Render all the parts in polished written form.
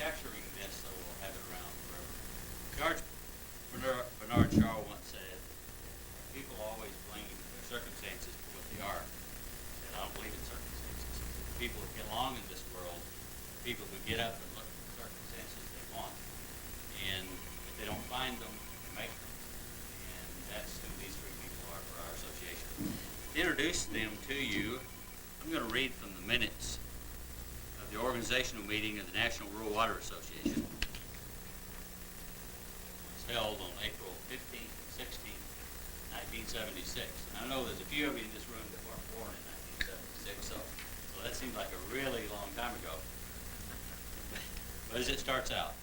capturing this so we'll have it around forever. Bernard Shaw once said, people always blame their circumstances for what they are. He said, I don't believe in circumstances. People who get along in this world, people who get up and look for the circumstances they want, and if they don't find them, they make them. And that's who these three people are for our association. To introduce them to you, I'm going to read from the minutes of the organizational meeting of the National Rural Water Association. It was held on April 15th and 16th, 1976. And I know there's a few of you in this room that weren't born in 1976, so that seems like a really long time ago. But as it starts out,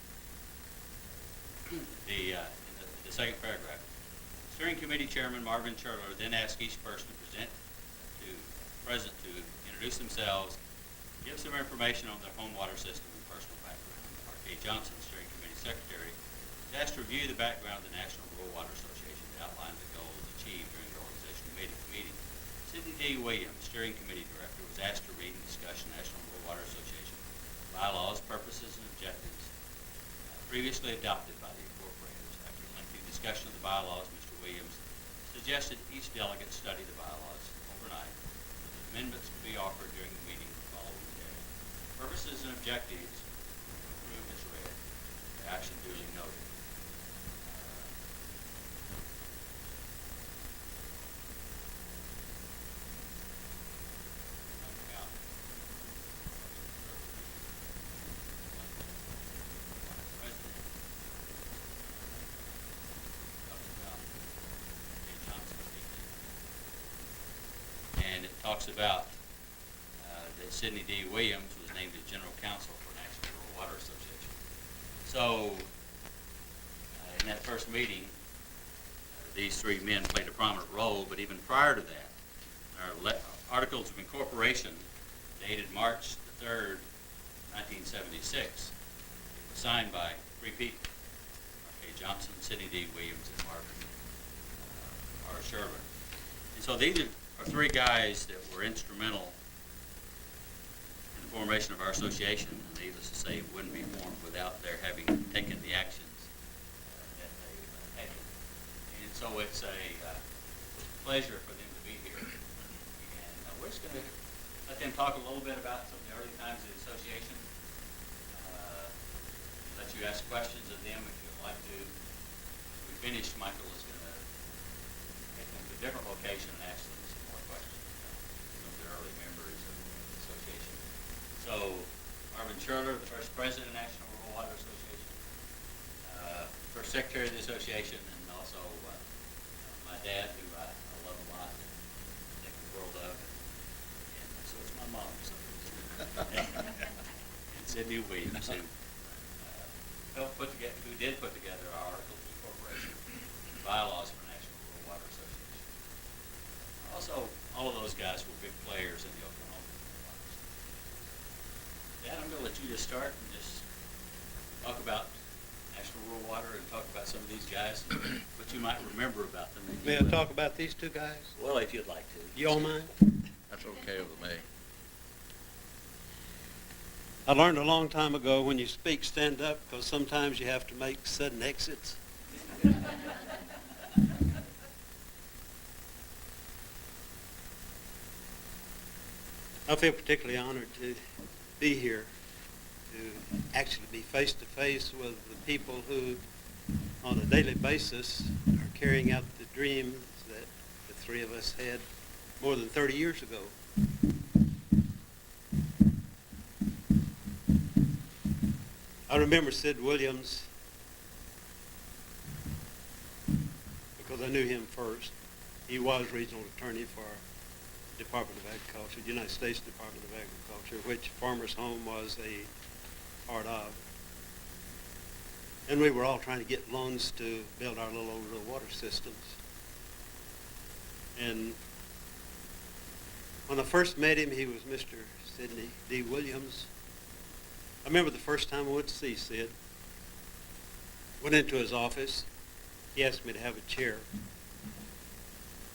in the second paragraph, Steering Committee Chairman Marvin Scherler then asked each person present to introduce themselves, give some information on their home water system and personal background. R.K. Johnson, Steering Committee Secretary, was asked to review the background of the National Rural Water Association to outline the goals achieved during the organizational meeting. Sidney D. Williams, Steering Committee Director, was asked to read and discuss the National Rural Water Association bylaws, purposes, and objectives previously adopted by the incorporators. After a lengthy discussion of the bylaws, Mr. Williams suggested each delegate study the bylaws overnight. Amendments to be offered during the meeting the following day. Purposes and objectives approved as read. The action duly noted. And it talks about that Sidney D. Williams was named as General Counsel for National Rural Water Association. So, in that first meeting, these three men played a prominent role, but even prior to that, our Articles of Incorporation, dated March the 3rd, 1976, it was signed by three people, R.K. Johnson, Sidney D. Williams, and Marvin R. Scherler. And so these are three guys that were instrumental in the formation of our association, and needless to say, it wouldn't be formed without their having taken the actions that they had. And so it's a pleasure for them to be here. And we're just going to let them talk a little bit about some of the early times of the association. Let you ask questions of them if you'd like to. As we finish, Michael is going to take them to a different location and ask them some more questions from the early members of the association. So, Marvin Scherler, the first president of the National Rural Water Association, first secretary of the association, and also my dad, who I love a lot and think the world of, and so it's my mom. So and Sidney Williams, who did put together our Articles of Incorporation and bylaws for National Rural Water Association. Also, all of those guys were big players in the Oklahoma Water Association. Dad, I'm going to let you just start and just talk about National Rural Water and talk about some of these guys, what you might remember about them. May I talk about these two guys? Well, if you'd like to. You all mind? That's okay with me. I learned a long time ago when you speak, stand up, because sometimes you have to make sudden exits. I feel particularly honored to be here, to actually be face to face with the people who, on a daily basis, are carrying out the dreams that the three of us had more than 30 years ago. I remember Sid Williams because I knew him first. He was regional attorney for Department of Agriculture, the United States Department of Agriculture, which Farmers Home was a part of. And we were all trying to get loans to build our little water systems. And when I first met him, he was Mr. Sidney D. Williams. I remember the first time I went to see Sid. Went into his office. He asked me to have a chair.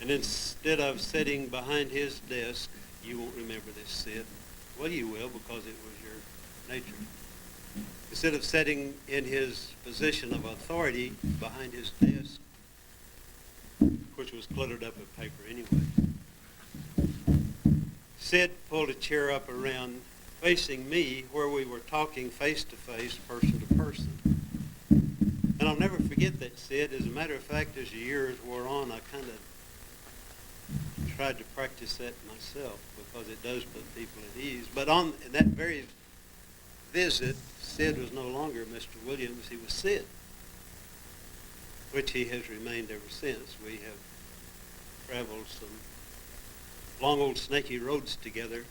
And instead of sitting behind his desk, you won't remember this, Sid. Well, you will, because it was your nature. instead of sitting in his position of authority behind his desk, which was cluttered up with paper anyway, Sid pulled a chair up around facing me where we were talking face to face, person to person. And I'll never forget that, Sid. As a matter of fact, as the years wore on, I kind of tried to practice that myself because it does put people at ease. But on that very visit, Sid was no longer Mr. Williams, he was Sid, which he has remained ever since. We have traveled some long old snaky roads together,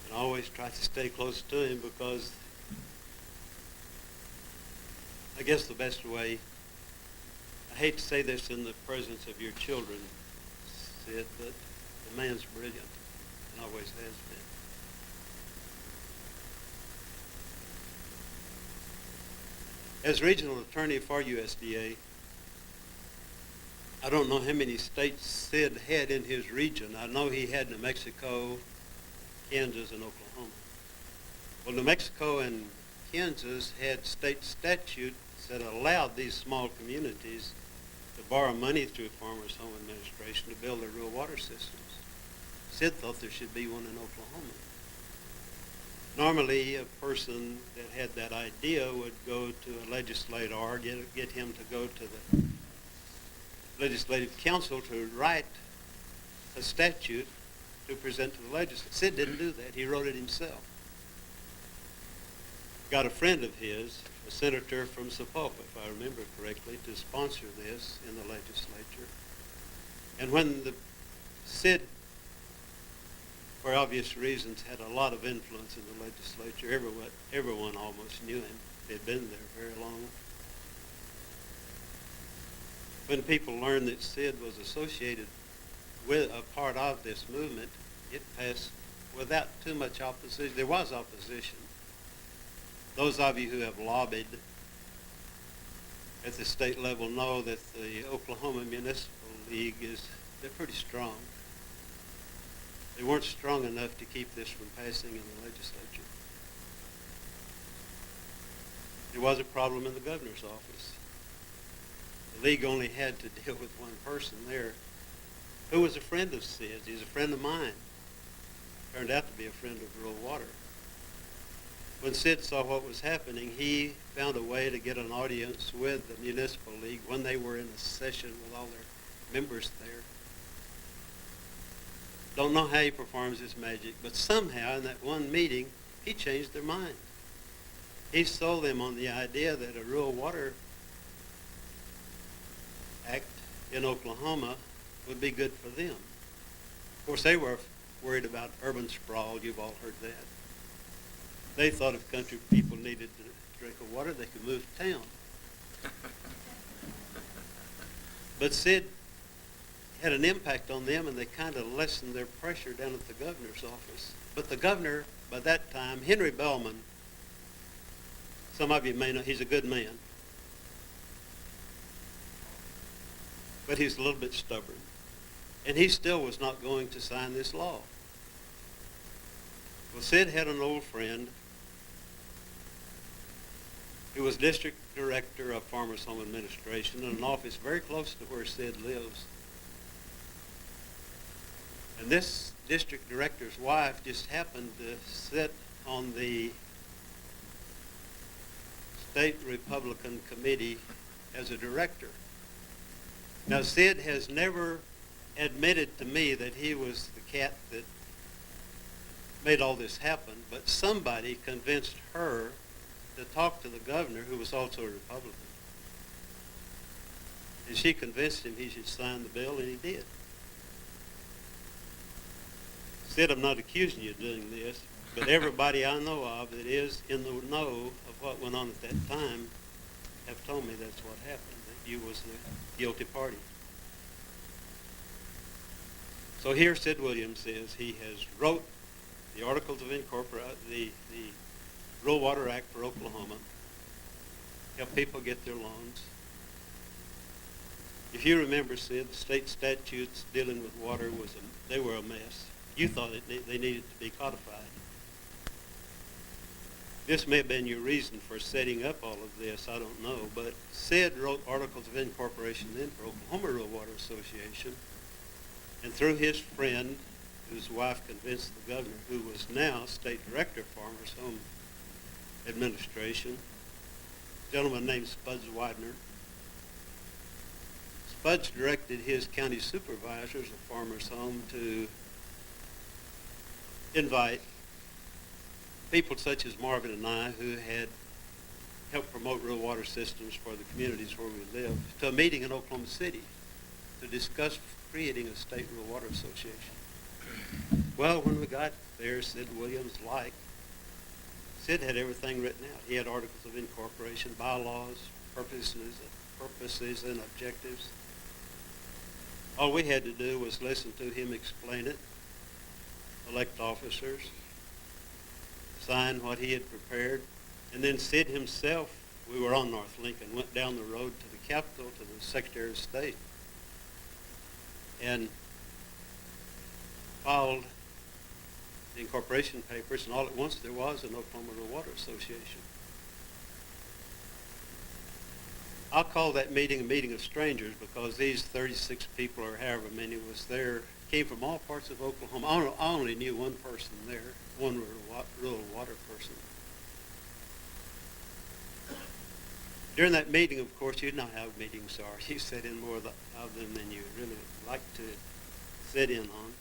and I always try to stay close to him because I guess the best way, I hate to say this in the presence of your children, Sid, but the man's brilliant and always has been. As regional attorney for USDA, I don't know how many states Sid had in his region. I know he had New Mexico, Kansas, and Oklahoma. Well, New Mexico and Kansas had state statutes that allowed these small communities to borrow money through Farmers Home Administration to build their rural water systems. Sid thought there should be one in Oklahoma. Normally, a person that had that idea would go to a legislator or get him to go to the legislative council to write a statute to present to the legislature. Sid didn't do that. He wrote it himself. Got a friend of his, a senator from Sapulpa, if I remember correctly, to sponsor this in the legislature. And when Sid, for obvious reasons, had a lot of influence in the legislature, everyone almost knew him. He had been there very long. When people learned that Sid was associated with a part of this movement, it passed without too much opposition. There was opposition. Those of you who have lobbied at the state level know that the Oklahoma Municipal League they're pretty strong. They weren't strong enough to keep this from passing in the legislature. There was a problem in the governor's office. The league only had to deal with one person there who was a friend of Sid's. He's a friend of mine. Turned out to be a friend of rural water. When Sid saw what was happening, he found a way to get an audience with the municipal league when they were in a session with all their members there. Don't know how he performs his magic, but somehow in that one meeting, he changed their mind. He sold them on the idea that a Rural Water Act in Oklahoma would be good for them. Of course, they were worried about urban sprawl. You've all heard that. They thought if country people needed to drink of water, they could move to town. But Sid had an impact on them, and they kind of lessened their pressure down at the governor's office. But the governor, by that time, Henry Bellman, some of you may know, he's a good man. But he's a little bit stubborn. And he still was not going to sign this law. Well, Sid had an old friend who was district director of Farmers Home Administration in an office very close to where Sid lives. And this district director's wife just happened to sit on the state Republican committee as a director. Now, Sid has never admitted to me that he was the cat that made all this happen, but somebody convinced her to talk to the governor, who was also a Republican. And she convinced him he should sign the bill, and he did. Sid, I'm not accusing you of doing this, but everybody I know of that is in the know of what went on at that time have told me that's what happened, that you was the guilty party. So here Sid Williams is. He has wrote the Articles of Incorporation, the Rural Water Act for Oklahoma, help people get their loans. If you remember, Sid, the state statutes dealing with water they were a mess. You thought they needed to be codified. This may have been your reason for setting up all of this, I don't know, but Sid wrote articles of incorporation then for Oklahoma Rural Water Association, and through his friend, whose wife convinced the governor, who was now state director of Farmers Home Administration, a gentleman named Spuds Widener. Spuds directed his county supervisors of Farmers Home to invite people such as Marvin and I, who had helped promote rural water systems for the communities where we live, to a meeting in Oklahoma City to discuss creating a state rural water association. Well, when we got there, Sid Williams liked. Sid had everything written out. He had articles of incorporation, bylaws, purposes and objectives. All we had to do was listen to him explain it, elect officers, sign what he had prepared, and then Sid himself, we were on North Lincoln, went down the road to the Capitol, to the Secretary of State, and filed the incorporation papers, and all at once there was an Oklahoma Rural Water Association. I'll call that meeting a meeting of strangers because these 36 people, or however many was there, came from all parts of Oklahoma. I only knew one person there, one rural water person. During that meeting, of course, you know how meetings are. You sit in more of them than you really like to sit in on.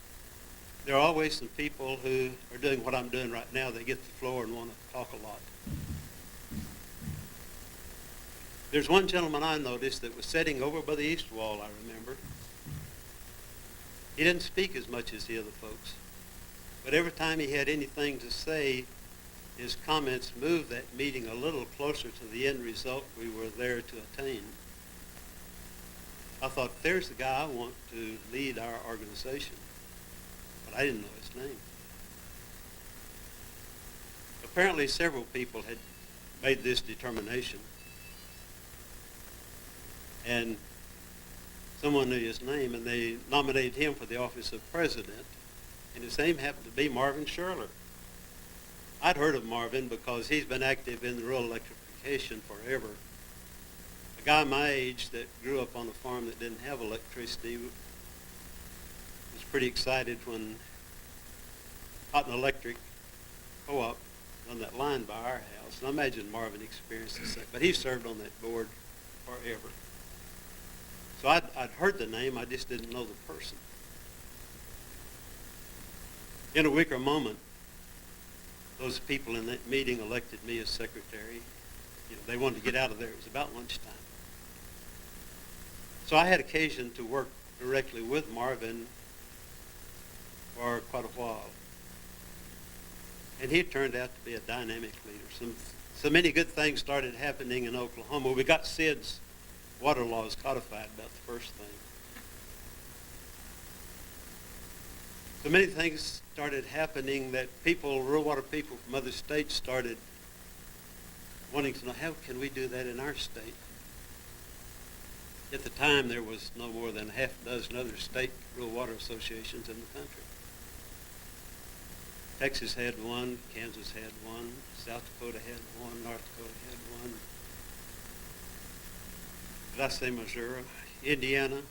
There are always some people who are doing what I'm doing right now. They get the floor and want to talk a lot. There's one gentleman I noticed that was sitting over by the east wall, I remember. He didn't speak as much as the other folks. But every time he had anything to say, his comments moved that meeting a little closer to the end result we were there to attain. I thought, there's the guy I want to lead our organization. But I didn't know his name. Apparently several people had made this determination. And someone knew his name, and they nominated him for the office of president. And his name happened to be Marvin Shirler. I'd heard of Marvin because he's been active in the rural electrification forever. A guy my age that grew up on a farm that didn't have electricity was pretty excited when Cotton Electric Co-op on that line by our house. And I imagine Marvin experienced the same, but he served on that board forever. So I'd heard the name, I just didn't know the person. In a weaker moment, those people in that meeting elected me as secretary. You know, they wanted to get out of there. It was about lunchtime. So I had occasion to work directly with Marvin for quite a while. And he turned out to be a dynamic leader. So many good things started happening in Oklahoma. We got Sid's water laws codified, about the first thing. So many things started happening that rural water people from other states started wanting to know, how can we do that in our state? At the time, there was no more than a half dozen other state rural water associations in the country. Texas had one, Kansas had one, South Dakota had one, North Dakota had one. Did I say Missouri? Indiana.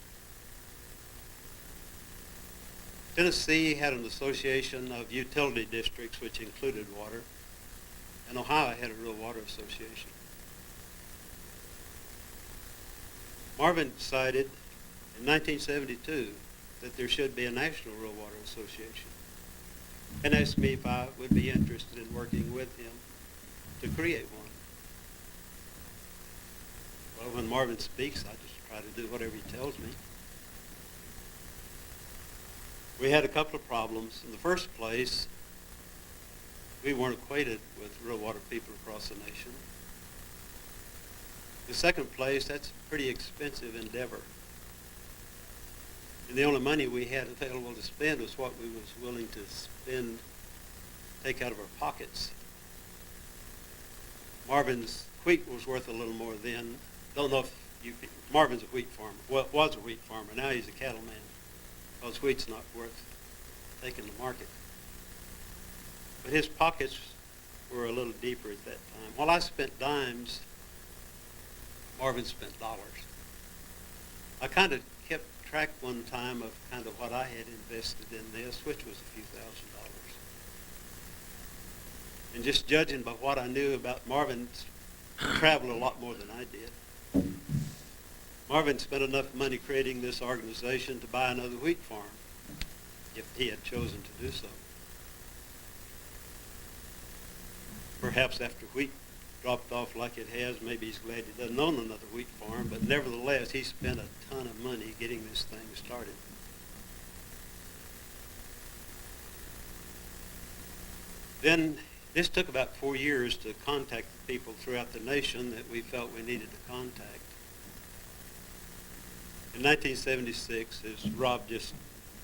Tennessee had an association of utility districts which included water, and Ohio had a rural water association. Marvin decided in 1972 that there should be a national rural water association, and asked me if I would be interested in working with him to create one. Well, when Marvin speaks, I just try to do whatever he tells me. We had a couple of problems. In the first place, we weren't acquainted with rural water people across the nation. The second place, that's a pretty expensive endeavor. And the only money we had available to spend was what we was willing to spend, take out of our pockets. Marvin's wheat was worth a little more then. Don't know if Marvin's a wheat farmer. Well, was a wheat farmer. Now he's a cattleman because wheat's not worth taking to market. But his pockets were a little deeper at that time. While I spent dimes, Marvin spent dollars. I kind of kept track one time of kind of what I had invested in this, which was a few $1,000s. And just judging by what I knew about Marvin's traveled a lot more than I did. Marvin spent enough money creating this organization to buy another wheat farm, if he had chosen to do so. Perhaps after wheat dropped off like it has, maybe he's glad he doesn't own another wheat farm, but nevertheless, he spent a ton of money getting this thing started. Then, this took about 4 years to contact the people throughout the nation that we felt we needed to contact. In 1976, as Rob just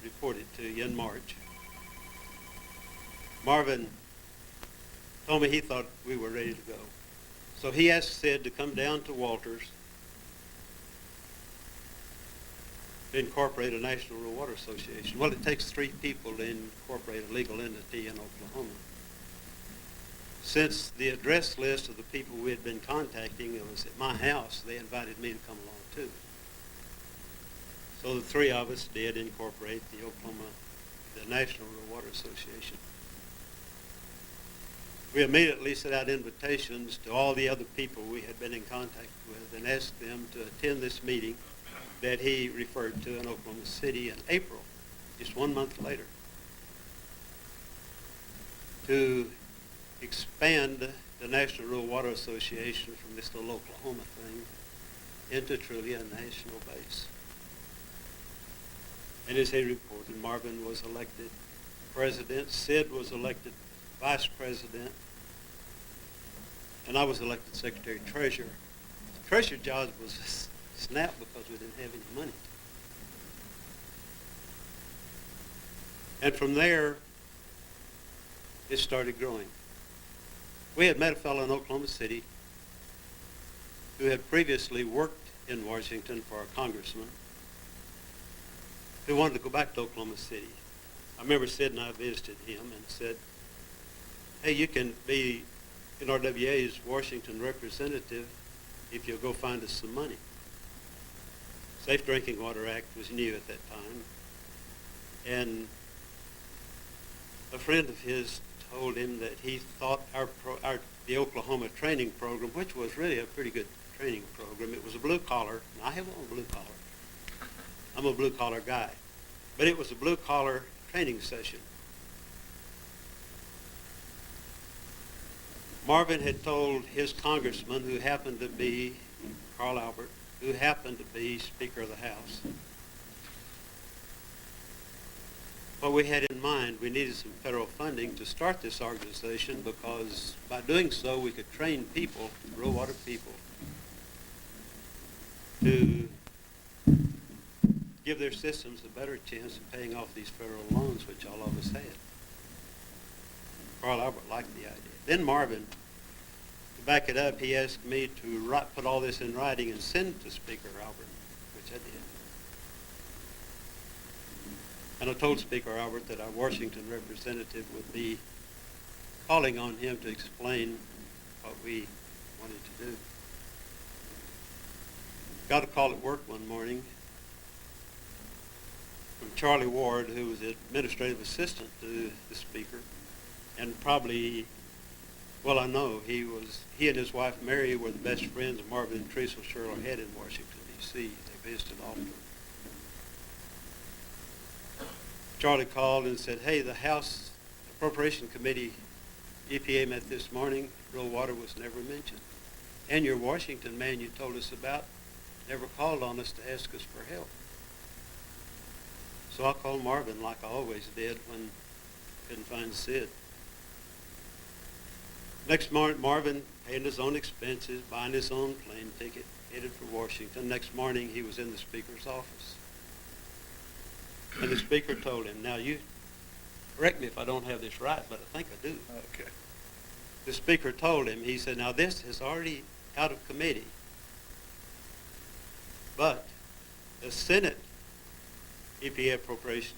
reported to you in March, Marvin told me he thought we were ready to go. So he asked Sid to come down to Walters to incorporate a National Rural Water Association. Well, it takes 3 people to incorporate a legal entity in Oklahoma. Since the address list of the people we had been contacting, it was at my house, they invited me to come along too. So the 3 of us did incorporate the National Rural Water Association. We immediately sent out invitations to all the other people we had been in contact with and asked them to attend this meeting that he referred to in Oklahoma City in April, just 1 month later, to expand the National Rural Water Association from this little Oklahoma thing into truly a national base. And as he reported, Marvin was elected president, Sid was elected vice president, and I was elected secretary-treasurer. The treasurer job was snapped because we didn't have any money. And from there, it started growing. We had met a fellow in Oklahoma City who had previously worked in Washington for a congressman who wanted to go back to Oklahoma City. I remember Sid and I visited him and said, hey, you can be NRWA's Washington representative if you'll go find us some money. Safe Drinking Water Act was new at that time. And a friend of his told him that he thought the Oklahoma training program, which was really a pretty good training program, it was a blue collar, and I have a blue collar. I'm a blue collar guy. But it was a blue collar training session. Marvin had told his congressman, who happened to be Carl Albert, who happened to be Speaker of the House, what we had in mind, we needed some federal funding to start this organization because by doing so we could train people, rural water people, to give their systems a better chance of paying off these federal loans, which all of us had. Carl Albert liked the idea. Then Marvin, to back it up, he asked me to put all this in writing and send it to Speaker Albert, which I did. And I told Speaker Albert that our Washington representative would be calling on him to explain what we wanted to do. Got a call at work one morning from Charlie Ward, who was the administrative assistant to the Speaker, and probably, well, I know he and his wife Mary were the best friends of Marvin and Teresa Sherrill had in Washington, D.C. They visited often. Charlie called and said, hey, the House Appropriation Committee, EPA met this morning, rural water was never mentioned. And your Washington man you told us about never called on us to ask us for help. So I called Marvin like I always did when I couldn't find Sid. Next morning, Marvin paying his own expenses, buying his own plane ticket, headed for Washington. Next morning, he was in the Speaker's office. And the Speaker told him, now you, correct me if I don't have this right, but I think I do. Okay. The Speaker told him, he said, now this is already out of committee, but the Senate EPA Appropriation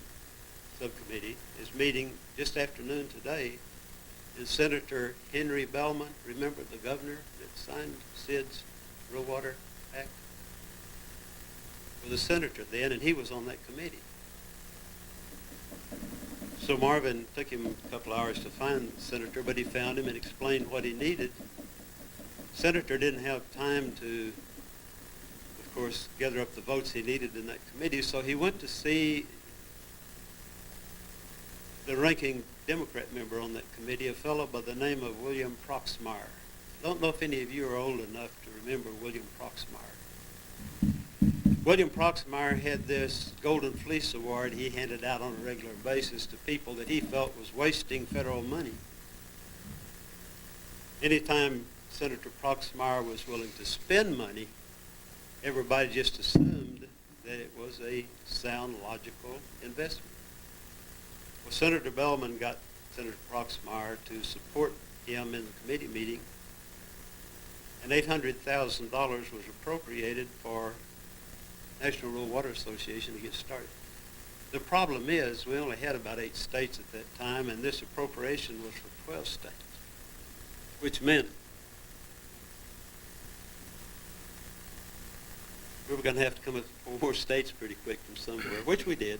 Subcommittee is meeting just after noon today, is Senator Henry Bellman. Remember the governor that signed Sid's Rural Water Act? Was a senator then, and he was on that committee. So Marvin took him a couple hours to find the senator, but he found him and explained what he needed. Senator didn't have time to, of course, gather up the votes he needed in that committee, so he went to see the ranking Democrat member on that committee, a fellow by the name of William Proxmire. I don't know if any of you are old enough to remember William Proxmire. William Proxmire had this Golden Fleece Award he handed out on a regular basis to people that he felt was wasting federal money. Anytime Senator Proxmire was willing to spend money, everybody just assumed that it was a sound, logical investment. Well, Senator Bellman got Senator Proxmire to support him in the committee meeting, and $800,000 was appropriated for National Rural Water Association to get started. The problem is we only had about 8 states at that time, and this appropriation was for 12 states, which meant we were going to have to come up with 4 more states pretty quick from somewhere, which we did.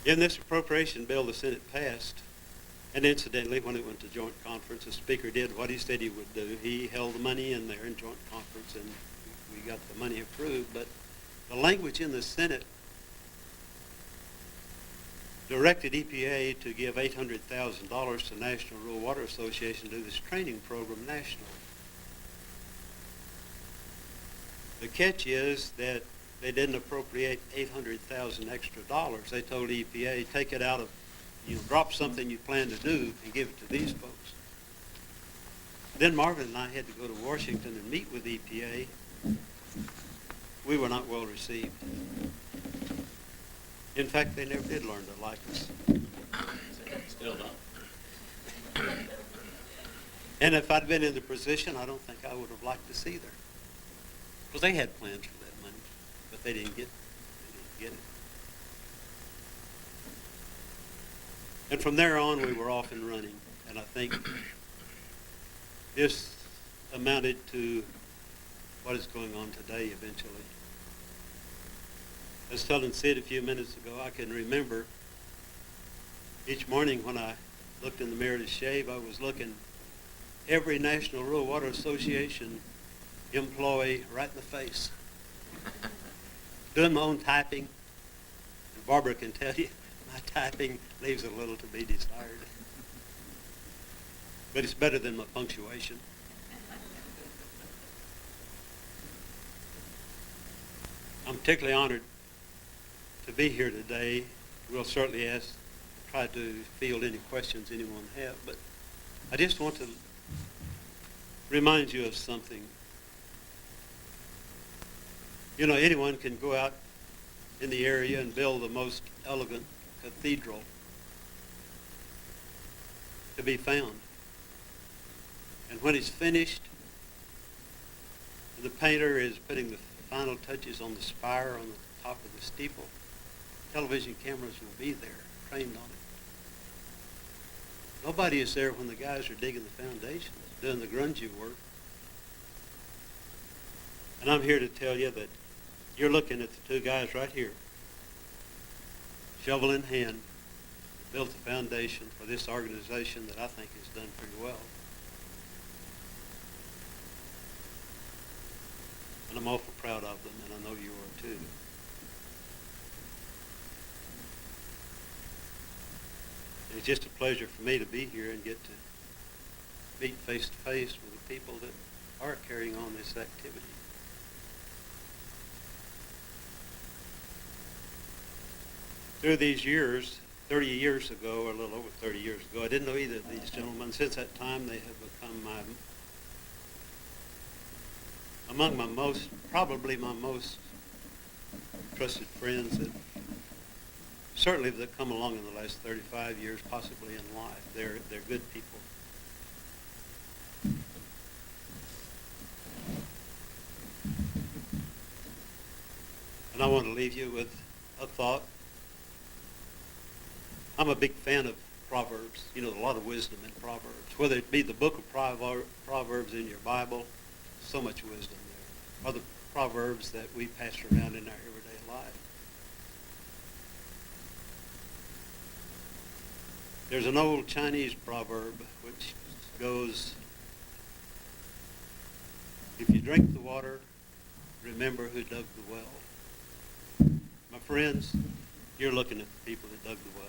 In this appropriation bill, the Senate passed, and incidentally, when it went to joint conference, the Speaker did what he said he would do. He held the money in there in joint conference, and we got the money approved. But the language in the Senate directed EPA to give $800,000 to National Rural Water Association to do this training program nationally. The catch is that they didn't appropriate $800,000 extra dollars. They told EPA, take it out of, drop something you plan to do and give it to these folks. Then Marvin and I had to go to Washington and meet with EPA. We were not well received. In fact, they never did learn to like us. Still don't. And if I'd been in the position, I don't think I would have liked us either. Because they had plans for that money, but they didn't get it. And from there on, we were off and running. And I think this amounted to what is going on today eventually. I was telling Sid a few minutes ago, I can remember each morning when I looked in the mirror to shave, I was looking every National Rural Water Association employee right in the face. Doing my own typing. And Barbara can tell you, my typing leaves a little to be desired. But it's better than my punctuation. I'm particularly honored to be here today. We'll certainly try to field any questions anyone have, but I just want to remind you of something. Anyone can go out in the area and build the most elegant cathedral to be found. And when it's finished, and the painter is putting the final touches on the spire on the top of the steeple, television cameras will be there, trained on it. Nobody is there when the guys are digging the foundations, doing the grungy work. And I'm here to tell you that you're looking at the 2 guys right here, shovel in hand, built the foundation for this organization that I think has done pretty well. And I'm awful proud of them, and I know you are too. It's just a pleasure for me to be here and get to meet face to face with the people that are carrying on this activity. Through these years, 30 years ago, or a little over 30 years ago, I didn't know either of these gentlemen. Since that time, they have become probably my most trusted friends that certainly that come along in the last 35 years, possibly in life. They're good people. And I want to leave you with a thought. I'm a big fan of Proverbs. You know, a lot of wisdom in Proverbs. Whether it be the book of Proverbs in your Bible, so much wisdom there. Or the Proverbs that we pass around in our everyday life. There's an old Chinese proverb which goes, if you drink the water, remember who dug the well. My friends, you're looking at the people that dug the well.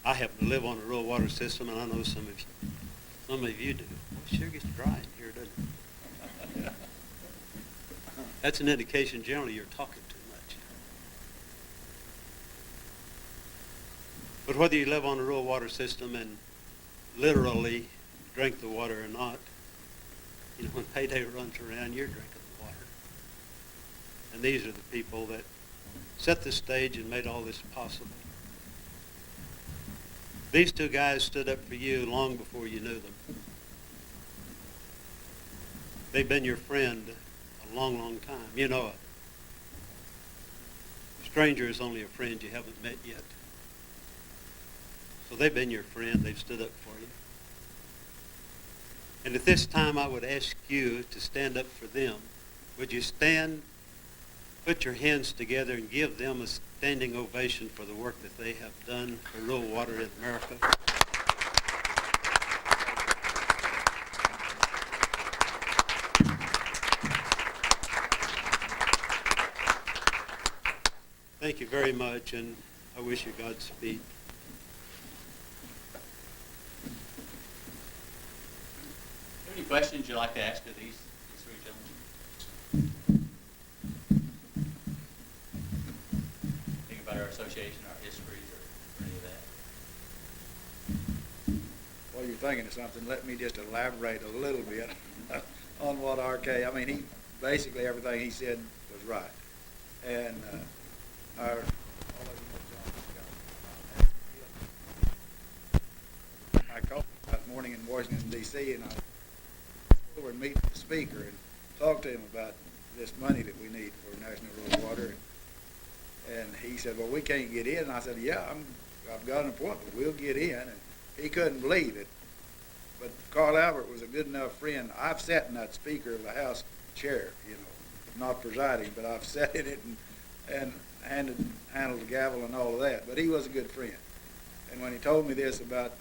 I happen to live on a rural water system, and I know some of you do. Well, it sure gets dry in here, doesn't it? That's an indication generally you're talking too much. But whether you live on a rural water system and literally drink the water or not, you know, when payday runs around, you're drinking the water. And these are the people that set the stage and made all this possible. These two guys stood up for you long before you knew them. They've been your friend a long, long time. You know, a stranger is only a friend you haven't met yet. So they've been your friend. They've stood up for you. And at this time, I would ask you to stand up for them. Would you stand, put your hands together, and give them a standing ovation for the work that they have done for rural water in America? Thank you very much, and I wish you Godspeed. Any questions you'd like to ask of these three gentlemen? Think about our association, our histories, or any of that? While you're thinking of something, let me just elaborate a little bit on what RK, I mean, he, basically everything he said was right. And all of you know, I called him that morning in Washington, D.C., and I over and meet the speaker and talk to him about this money that we need for National Rural Water. And he said, well, we can't get in. And I said, yeah, I've got an appointment. We'll get in. And he couldn't believe it. But Carl Albert was a good enough friend. I've sat in that Speaker of the House chair, you know, not presiding, but I've sat in it and handled the gavel and all of that. But he was a good friend. And when he told me this about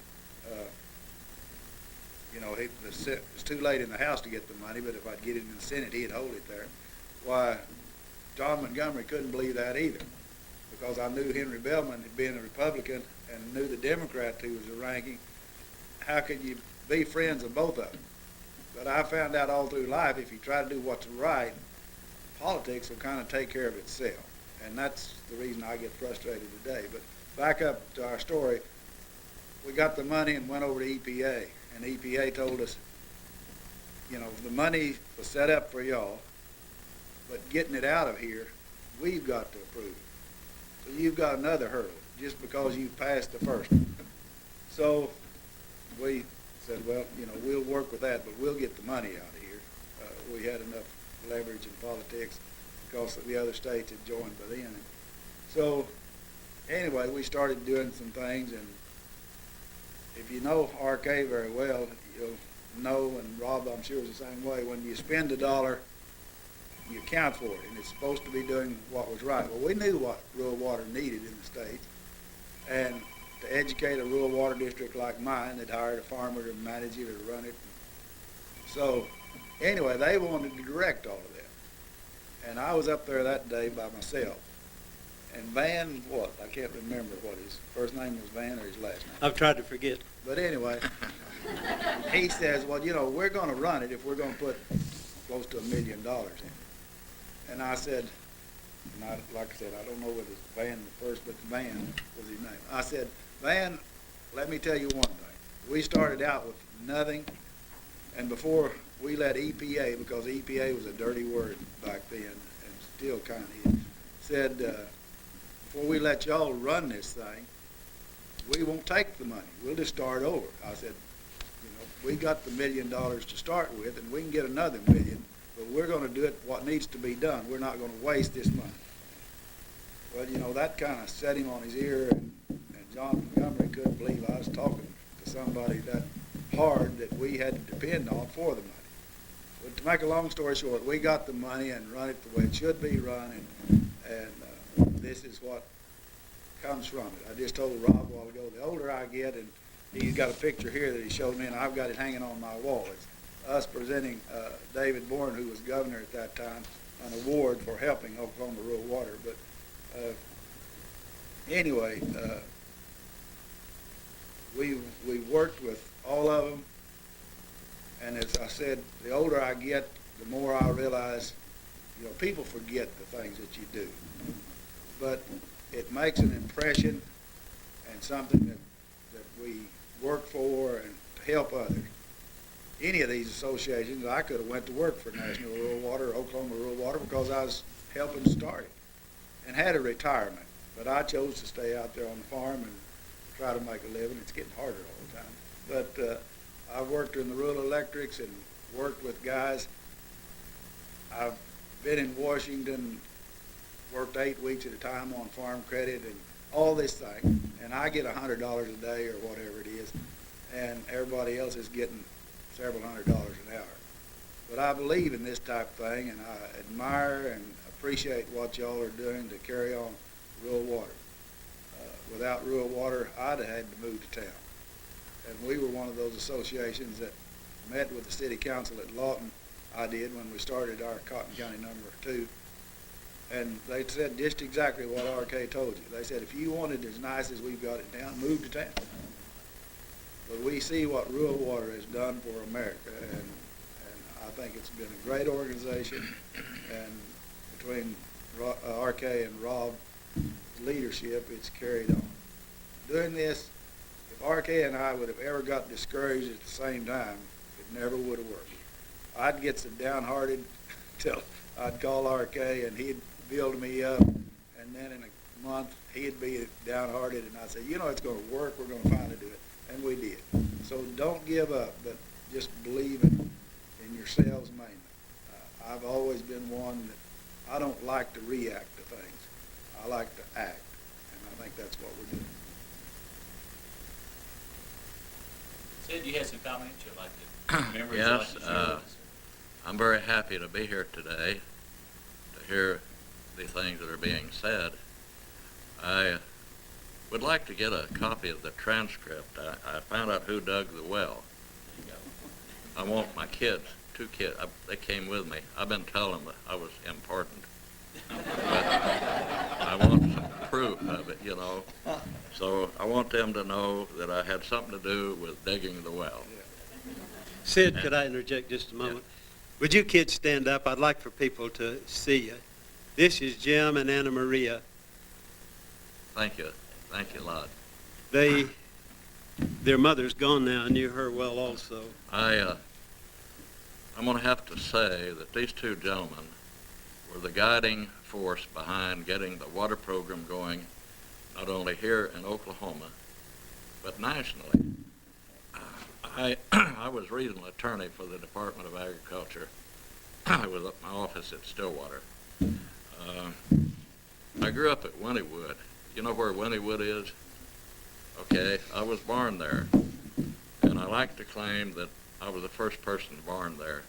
you know, it's too late in the House to get the money, but if I'd get it in the Senate, he'd hold it there. Why, John Montgomery couldn't believe that either, because I knew Henry Bellman had been a Republican and knew the Democrat who was the ranking. How could you be friends of both of them? But I found out all through life, if you try to do what's right, politics will kind of take care of itself. And that's the reason I get frustrated today. But back up to our story, we got the money and went over to EPA. And EPA told us, you know, the money was set up for y'all, but getting it out of here, we've got to approve it. So you've got another hurdle, just because you passed the first one. So we said, well, you know, we'll work with that, but we'll get the money out of here. We had enough leverage in politics because the other states had joined by then. And so anyway, we started doing some things, and if you know RK very well, you'll know, and Rob, I'm sure, is the same way, when you spend a dollar, you account for it, and it's supposed to be doing what was right. Well, we knew what rural water needed in the States, and to educate a rural water district like mine, they'd hired a farmer to manage it or run it. So anyway, they wanted to direct all of that. And I was up there that day by myself. And Van, what? I can't remember what his first name was, Van, or his last name. I've tried to forget. But anyway, he says, well, you know, we're going to run it if we're going to put close to $1 million in it. And I said, and like I said, I don't know whether it's Van the first, but Van was his name. I said, Van, let me tell you one thing. We started out with nothing, and before we let EPA, because EPA was a dirty word back then, and still kind of is, said, before we let y'all run this thing, we won't take the money. We'll just start over. I said, you know, we got the $1 million to start with, and we can get another $1 million, but we're going to do it what needs to be done. We're not going to waste this money. Well, you know, that kind of set him on his ear, and John Montgomery couldn't believe I was talking to somebody that hard that we had to depend on for the money. But to make a long story short, we got the money and run it the way it should be run, and this is what comes from it. I just told Rob a while ago, the older I get, and he's got a picture here that he showed me, and I've got it hanging on my wall. It's us presenting David Bourne, who was governor at that time, an award for helping Oklahoma Rural Water. But anyway, we worked with all of them, and as I said, the older I get, the more I realize, you know, people forget the things that you do, but it makes an impression and something that we work for and to help others. Any of these associations, I could have went to work for National Rural Water or Oklahoma Rural Water because I was helping start it and had a retirement. But I chose to stay out there on the farm and try to make a living. It's getting harder all the time. But I've worked in the rural electrics and worked with guys. I've been in Washington, worked 8 weeks at a time on farm credit and all this thing. And I get $100 a day or whatever it is, and everybody else is getting several $100s an hour. But I believe in this type of thing, and I admire and appreciate what y'all are doing to carry on rural water. Without rural water, I'd have had to move to town. And we were one of those associations that met with the city council at Lawton. I did when we started our Cotton County number 2. And they said just exactly what RK told you. They said, if you want it as nice as we've got it down, move to town. But we see what rural water has done for America, and I think it's been a great organization, and between RK and Rob's leadership, it's carried on. Doing this, if RK and I would have ever got discouraged at the same time, it never would have worked. I'd get so downhearted till I'd call RK and he'd build me up, and then in a month he'd be downhearted, and I'd say, you know, it's going to work, we're going to finally do it. And we did. So don't give up, but just believe in yourselves mainly. I've always been one that I don't like to react to things. I like to act, and I think that's what we're doing. Sid, you had some comments you'd like to, memories you'd like Yes, to share with us? I'm very happy to be here today to hear the things that are being said. I would like to get a copy of the transcript. I found out who dug the well. There you go. I want my kids, 2 kids, they came with me. I've been telling them that I was important. But I want some proof of it, you know. So I want them to know that I had something to do with digging the well. Sid, could I interject just a moment? Would you kids stand up? I'd like for people to see you. This is Jim and Anna Maria. Thank you. Thank you a lot. Their mother's gone now. I knew her well also. I'm going to have to say that these 2 gentlemen were the guiding force behind getting the water program going, not only here in Oklahoma, but nationally. I was regional attorney for the Department of Agriculture. I was at my office at Stillwater. I grew up at Wynnewood. You know where Wynnewood is? Okay, I was born there, and I like to claim that I was the first person born there.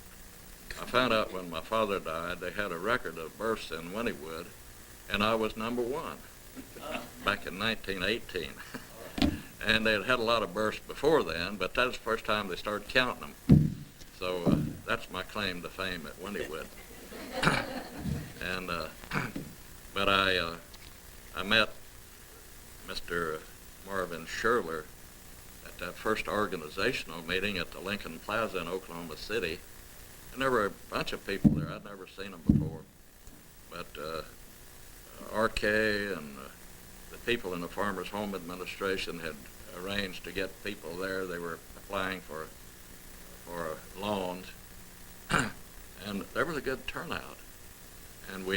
I found out when my father died, they had a record of births in Wynnewood, and I was number 1 back in 1918. And they had had a lot of births before then, but that was the first time they started counting them. So that's my claim to fame at Wynnewood. And but I met Mr. Marvin Sherler at that first organizational meeting at the Lincoln Plaza in Oklahoma City. And there were a bunch of people there. I'd never seen them before. But RK and the people in the Farmers Home Administration had arranged to get people there. They were applying for loans. And there was a good turnout. And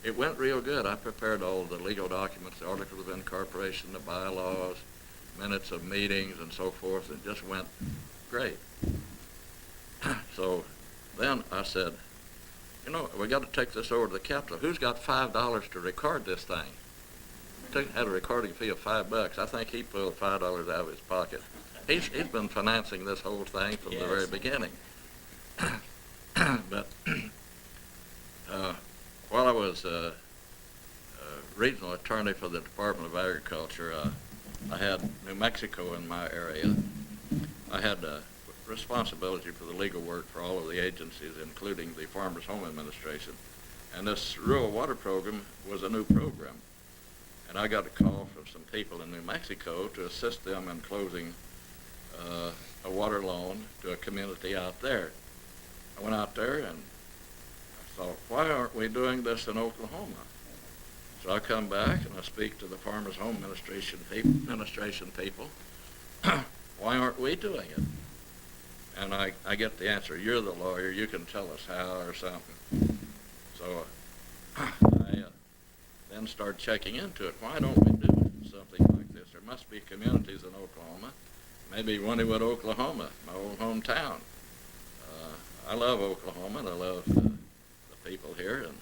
it went real good. I prepared all the legal documents, the articles of incorporation, the bylaws, minutes of meetings, and so forth. It just went great. So then I said, we got to take this over to the Capitol. Who's got $5 to record this thing? Had a recording fee of $5. I think he pulled $5 out of his pocket. He's been financing this whole thing from the very Yes. beginning. But while I was regional attorney for the Department of Agriculture, I had New Mexico in my area. I had responsibility for the legal work for all of the agencies, including the Farmers Home Administration. And this rural water program was a new program. And I got a call from some people in New Mexico to assist them in closing a water loan to a community out there. I went out there and I thought, why aren't we doing this in Oklahoma? So I come back and I speak to the Farmers Home Administration people. Why aren't we doing it? And I get the answer, you're the lawyer, you can tell us how or something. So I then start checking into it. Why don't we do something like this? There must be communities in Oklahoma, maybe Wynnewood, Oklahoma, my old hometown. I love Oklahoma and I love the people here, and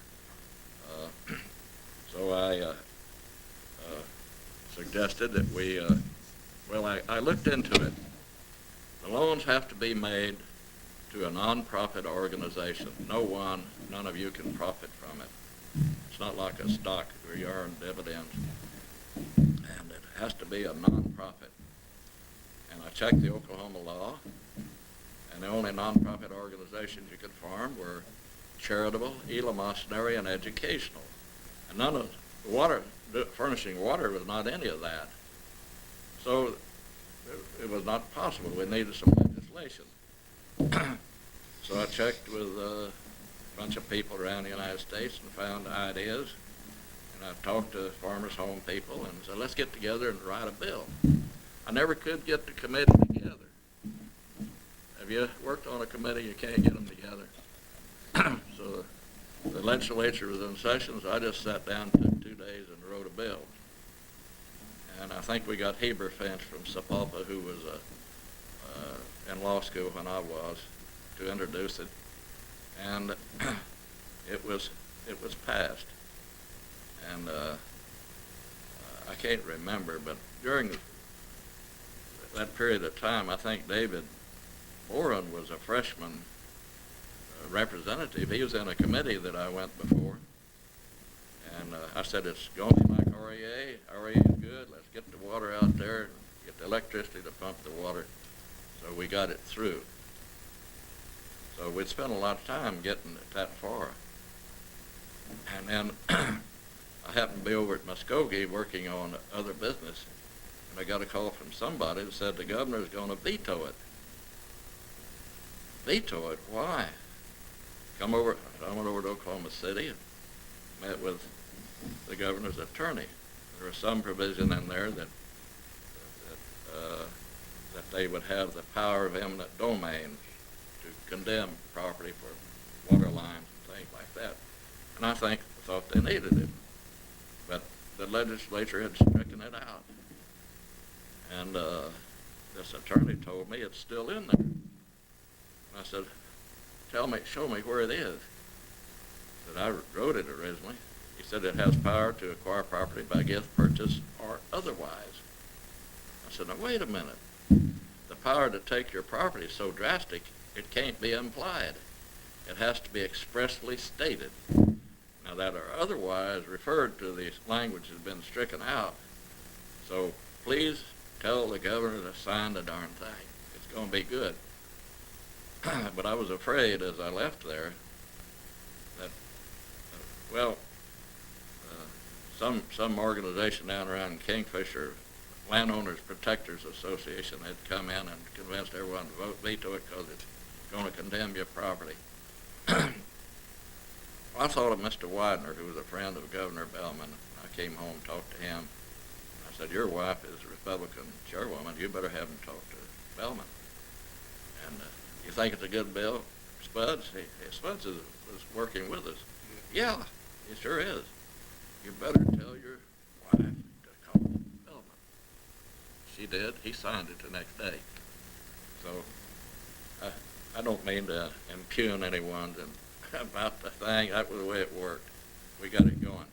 so I suggested that we, I looked into it. The loans have to be made to a nonprofit organization. None of you can profit from it. It's not like a stock where you earn dividends. And it has to be a nonprofit. And I checked the Oklahoma law, and the only nonprofit organizations you could form were charitable, eleemosynary, and educational. And none of the water, furnishing water was not any of that. So it was not possible. We needed some legislation. So I checked with a bunch of people around the United States and found ideas. And I talked to Farmers Home people and said, let's get together and write a bill. I never could get the committee together. Have you worked on a committee? You can't get them together. So the legislature was in session, so I just sat down, took 2 days, and wrote a bill. And I think we got Heber Finch from Sapulpa, who was in law school when I was, to introduce it. And it was passed. And I can't remember, but during that period of time, I think David Boren was a freshman representative. He was in a committee that I went before. And I said, it's going to be like REA. REA is good. Let's get the water out there, get the electricity to pump the water. So we got it through. So we'd spent a lot of time getting it that far. And then I happened to be over at Muskogee working on other business, and I got a call from somebody that said the governor's going to veto it. Veto it? Why? I went over to Oklahoma City and met with the governor's attorney. There was some provision in there that they would have the power of eminent domain to condemn property for water lines and things like that. And I thought they needed it. But the legislature had stricken it out. And this attorney told me it's still in there. And I said, show me where it is. He said, I wrote it originally. He said it has power to acquire property by gift, purchase, or otherwise. I said, now wait a minute. The power to take your property is so drastic, it can't be implied. It has to be expressly stated. Now that or otherwise referred to, the language has been stricken out. So please tell the governor to sign the darn thing. It's going to be good. But I was afraid as I left there that, some organization down around Kingfisher, Landowners Protectors Association, had come in and convinced everyone to veto it because it's going to condemn your property. I thought of Mr. Widener, who was a friend of Governor Bellman. I came home, talked to him. I said, your wife is a Republican chairwoman. You better have him talk to Bellman. And you think it's a good bill? Spuds? Spuds was working with us. Yeah, he sure is. You better tell your wife to call Bellman. She did. He signed it the next day. So I don't mean to impugn anyone's about the thing, that was the way it worked. We got it going.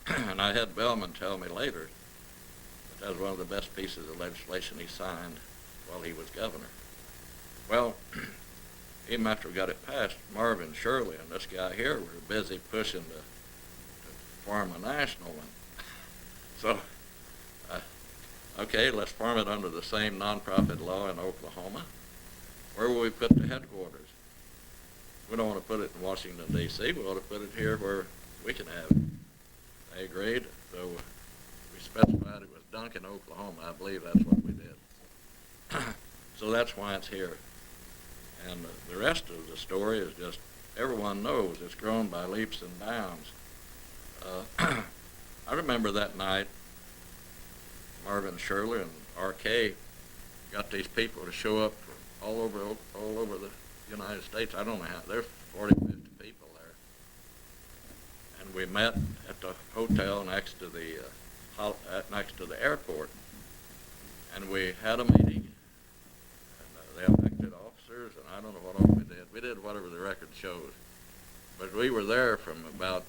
And I had Bellman tell me later that was one of the best pieces of legislation he signed while he was governor. Well, even after we got it passed, Marvin Shirley and this guy here were busy pushing to form a national one. So, okay, let's form it under the same nonprofit law in Oklahoma. Where will we put the headquarters? We don't want to put it in Washington, D.C. We want to put it here where we can have it. They agreed, so we specified it was Duncan, Oklahoma. I believe that's what we did. So that's why it's here. And the rest of the story is just, everyone knows it's grown by leaps and bounds. I remember that night, Marvin Shirley and R.K. got these people to show up all over the United States. I don't know how, there's 40, 50 people there. And we met at the hotel next to the airport. And we had a meeting, and they elected officers, and I don't know what else we did. We did whatever the record shows. But we were there from about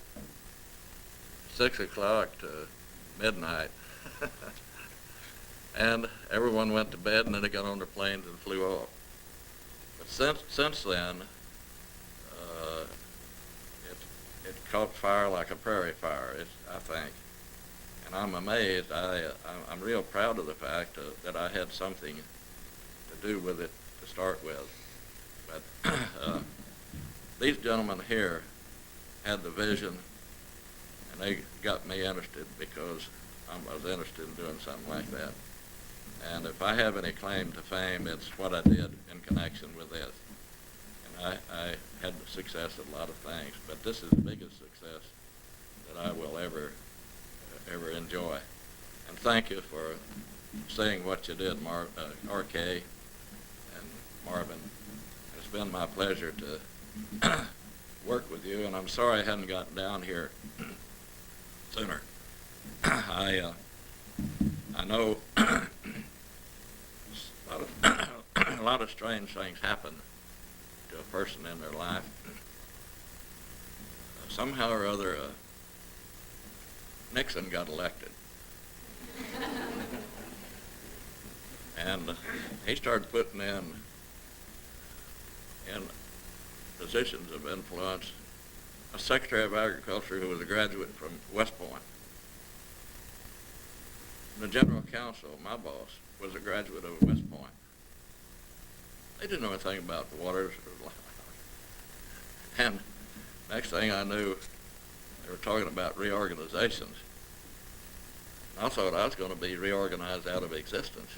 6 o'clock to midnight. And everyone went to bed, and then they got on their planes and flew off. But since then, it caught fire like a prairie fire, I think. And I'm amazed. I'm real proud of the fact that I had something to do with it to start with. But these gentlemen here had the vision, and they got me interested because I was interested in doing something like that. And if I have any claim to fame, it's what I did in connection with this. And I had success at a lot of things, but this is the biggest success that I will ever enjoy. And thank you for saying what you did, R.K. and Marvin. It's been my pleasure to work with you, and I'm sorry I hadn't gotten down here sooner. I know a lot of strange things happen to a person in their life. Somehow or other, Nixon got elected. And he started putting in positions of influence a Secretary of Agriculture who was a graduate from West Point. The General Counsel, my boss, was a graduate of West Point. They didn't know anything about the waters. And next thing I knew, they were talking about reorganizations. And I thought I was going to be reorganized out of existence.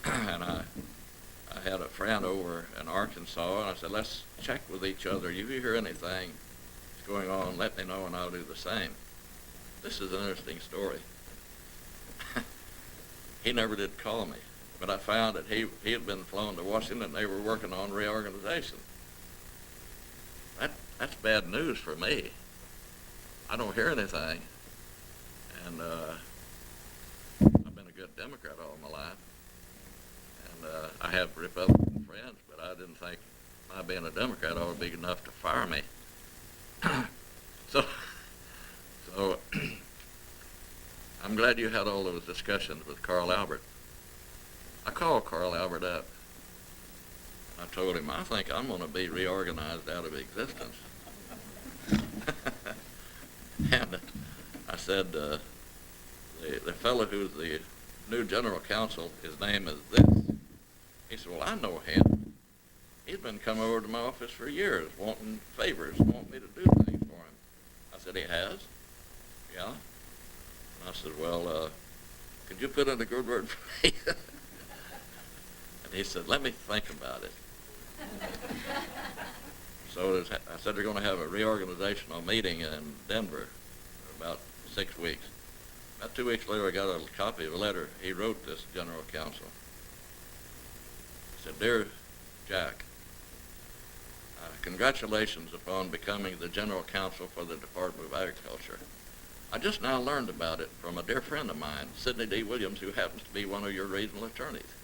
And I had a friend over in Arkansas, and I said, let's check with each other. If you hear anything that's going on, let me know, and I'll do the same. This is an interesting story. He never did call me, but I found that he had been flown to Washington, and they were working on reorganization. That's bad news for me. I don't hear anything, and I've been a good Democrat all my life, and I have Republican friends, but I didn't think my being a Democrat ought to be enough to fire me. So I'm glad you had all those discussions with Carl Albert. I called Carl Albert up. I told him, I think I'm going to be reorganized out of existence. And I said, the fellow who's the new general counsel, his name is this. He said, well, I know him. He's been coming over to my office for years, wanting favors, wanting me to do things for him. I said, he has? Yeah. And I said, well, could you put in a good word for me? And he said, let me think about it. So I said they're going to have a reorganizational meeting in Denver in about 6 weeks. About 2 weeks later, I got a copy of a letter he wrote this general counsel. He said, Dear Jack, congratulations upon becoming the general counsel for the Department of Agriculture. I just now learned about it from a dear friend of mine, Sidney D. Williams, who happens to be one of your regional attorneys.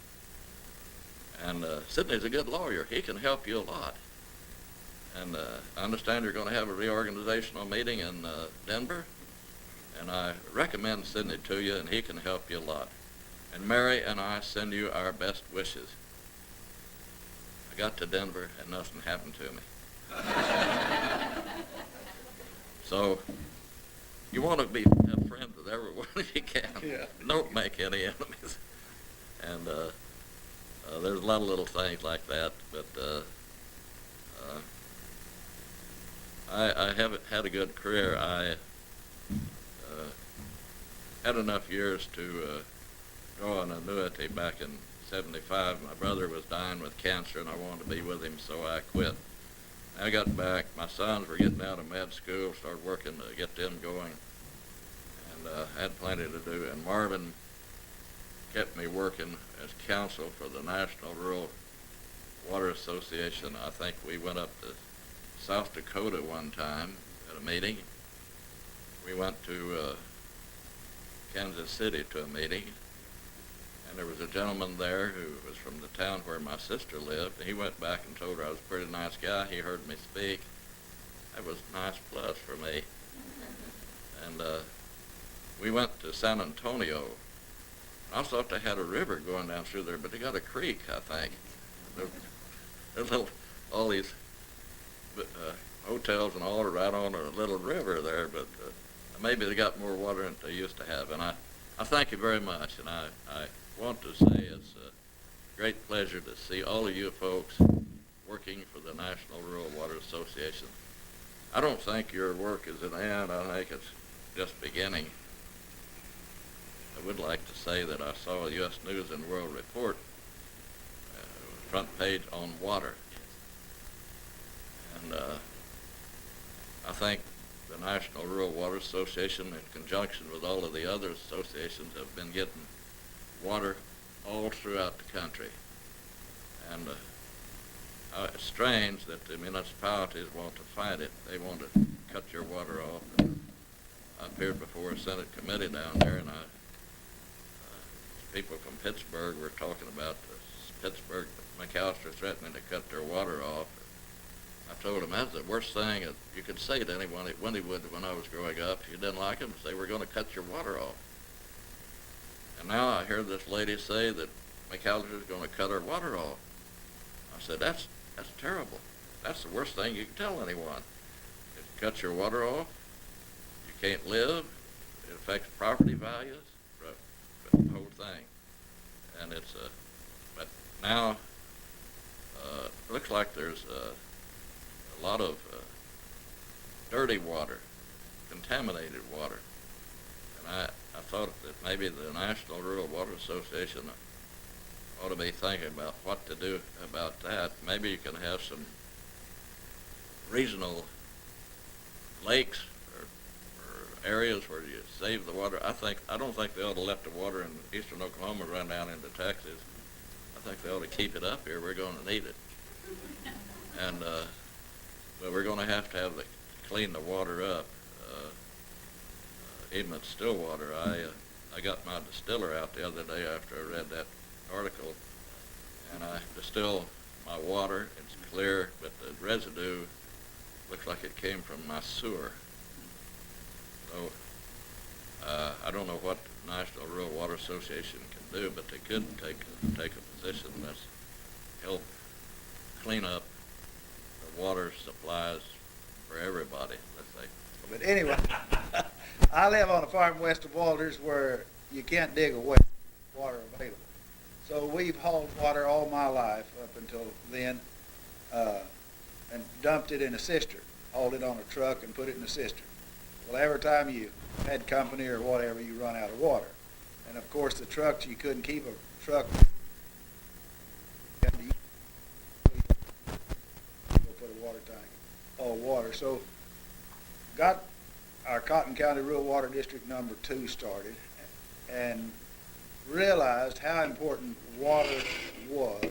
And Sidney's a good lawyer. He can help you a lot. And I understand you're going to have a reorganizational meeting in Denver, and I recommend Sidney to you, and he can help you a lot. And Mary and I send you our best wishes. I got to Denver, and nothing happened to me. So you want to be a friend with everyone if you can. Yeah. Don't make any enemies. And there's a lot of little things like that, but I haven't had a good career. I had enough years to draw an annuity back in '75. My brother was dying with cancer, and I wanted to be with him, so I quit. I got back. My sons were getting out of med school, started working to get them going, and had plenty to do. And Marvin kept me working as counsel for the National Rural Water Association. I think we went up to South Dakota one time at a meeting. We went to Kansas City to a meeting, and there was a gentleman there who was from the town where my sister lived. He went back and told her I was a pretty nice guy. He heard me speak. That was a nice plus for me. And we went to San Antonio. I thought they had a river going down through there, but they got a creek, I think. There's all these hotels and all are right on a little river there, but maybe they got more water than they used to have. And I thank you very much, and I want to say it's a great pleasure to see all of you folks working for the National Rural Water Association. I don't think your work is an end. I think it's just beginning. I would like to say that I saw a U.S. News and World Report, front page on water. And I think the National Rural Water Association, in conjunction with all of the other associations, have been getting water all throughout the country. And it's strange that the municipalities want to fight it. They want to cut your water off. And I appeared before a Senate committee down there, and people from Pittsburgh were talking about Pittsburgh, McAllister threatening to cut their water off. I told them that's the worst thing that you could say to anyone at Wynnewood when I was growing up. If you didn't like them, say we're going to cut your water off. And now I hear this lady say that McAllister is going to cut our water off. I said, that's terrible. That's the worst thing you can tell anyone. It cuts your water off. You can't live. It affects property values. The whole thing. And it's but now it looks like there's a lot of dirty water, contaminated water. And I thought that maybe the National Rural Water Association ought to be thinking about what to do about that. Maybe you can have some regional lakes or areas where you save the water. I don't think they ought to let the water in eastern Oklahoma run down into Texas. I think they ought to keep it up here. We're going to need it. And but we're going to have clean the water up. Even at Stillwater, I got my distiller out the other day after I read that article, and I distill my water. It's clear, but the residue looks like it came from my sewer. So I don't know what the National Rural Water Association can do, but they could take a position that's help clean up the water supplies for everybody, let's say. But anyway, I live on a farm west of Walters where you can't dig away water available. So we've hauled water all my life up until then and dumped it in a cistern, hauled it on a truck and put it in a cistern. Well, every time you had company or whatever, you run out of water. And of course, the trucks, you couldn't keep a truck. You had to go put a water tank, all water. So got our Cotton County Rural Water District number 2 started and realized how important water was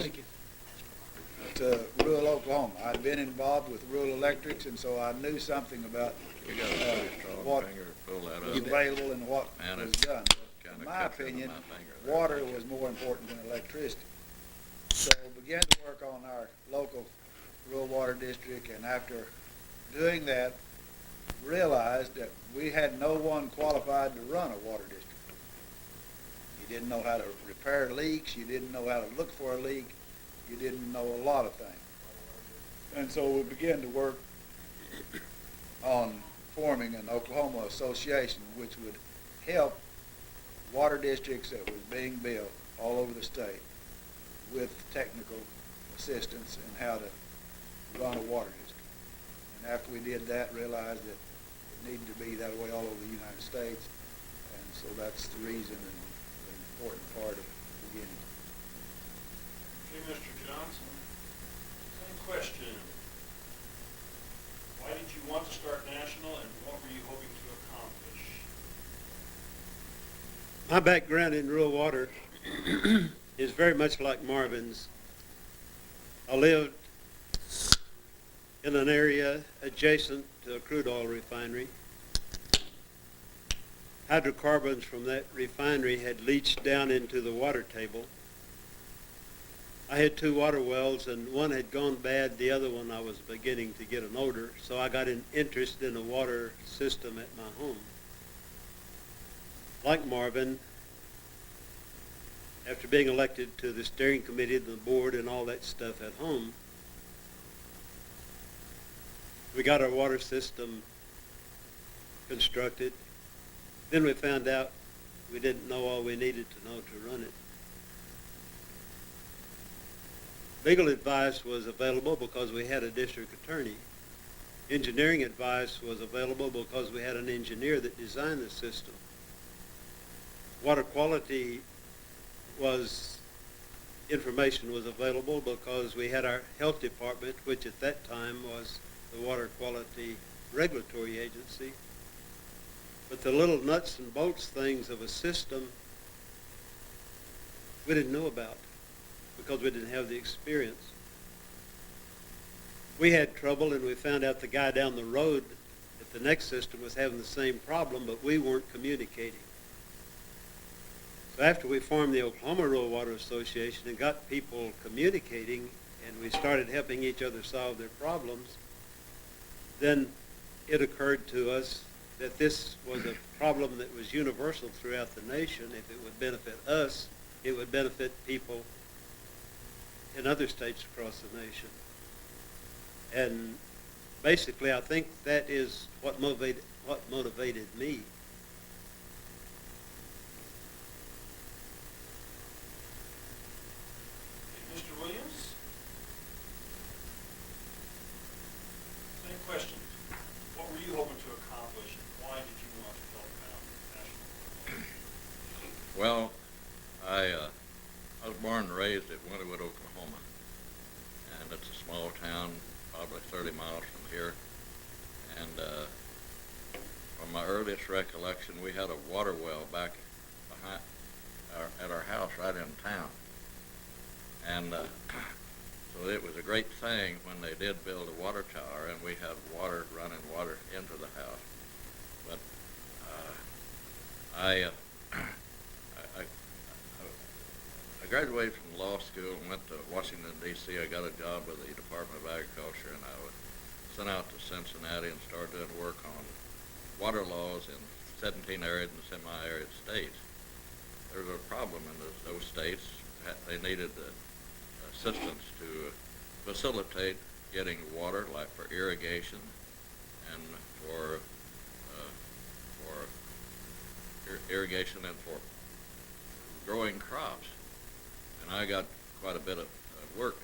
to rural Oklahoma. I'd been involved with rural electrics, and so I knew something about You got a pretty strong what finger to pull that was up. available and what Man, was it's done. kinda In my cuts into opinion, my finger there. water Thank you. was more important than electricity. So began to work on our local rural water district, and after doing that, realized that we had no one qualified to run a water district. You didn't know how to repair leaks, you didn't know how to look for a leak, you didn't know a lot of things. And so we began to work on forming an Oklahoma association which would help water districts that was being built all over the state with technical assistance in how to run a water district. And after we did that, realized that it needed to be that way all over the United States, and so that's the reason and the important part of beginning. Okay, Mr. Johnson, same question. Why did you want to start national, and what were you hoping to accomplish? My background in rural water is very much like Marvin's. I lived in an area adjacent to a crude oil refinery. Hydrocarbons from that refinery had leached down into the water table. I had 2 water wells, and one had gone bad. The other one I was beginning to get an odor, so I got an interest in a water system at my home. Like Marvin, after being elected to the steering committee and the board and all that stuff at home, we got our water system constructed. Then we found out we didn't know all we needed to know to run it. Legal advice was available because we had a district attorney. Engineering advice was available because we had an engineer that designed the system. Water quality information was available because we had our health department, which at that time was the Water Quality Regulatory Agency. But the little nuts and bolts things of a system we didn't know about because we didn't have the experience. We had trouble, and we found out the guy down the road at the next system was having the same problem, but we weren't communicating. So after we formed the Oklahoma Rural Water Association and got people communicating, and we started helping each other solve their problems, then it occurred to us that this was a problem that was universal throughout the nation. If it would benefit us, it would benefit people in other states across the nation. And basically, I think that is what motivated me. Mr. Williams? Same question. What were you hoping to accomplish, and why did you want to help out national? Well, I was born and raised at Wynnewood, Oklahoma, and it's a small town, probably 30 miles from here. And from my earliest recollection, we had a water well back behind at our house right in town. And so it was a great thing when they did build a water tower, and we had running water into the house. But I graduated from law school and went to Washington, D.C. I got a job with the Department of Agriculture, and I was sent out to Cincinnati and started doing work on water laws in 17 arid and semi-arid states. There was a problem in those states. They needed assistance to facilitate getting water, like for irrigation and for irrigation and for growing crops. And I got quite a bit of work,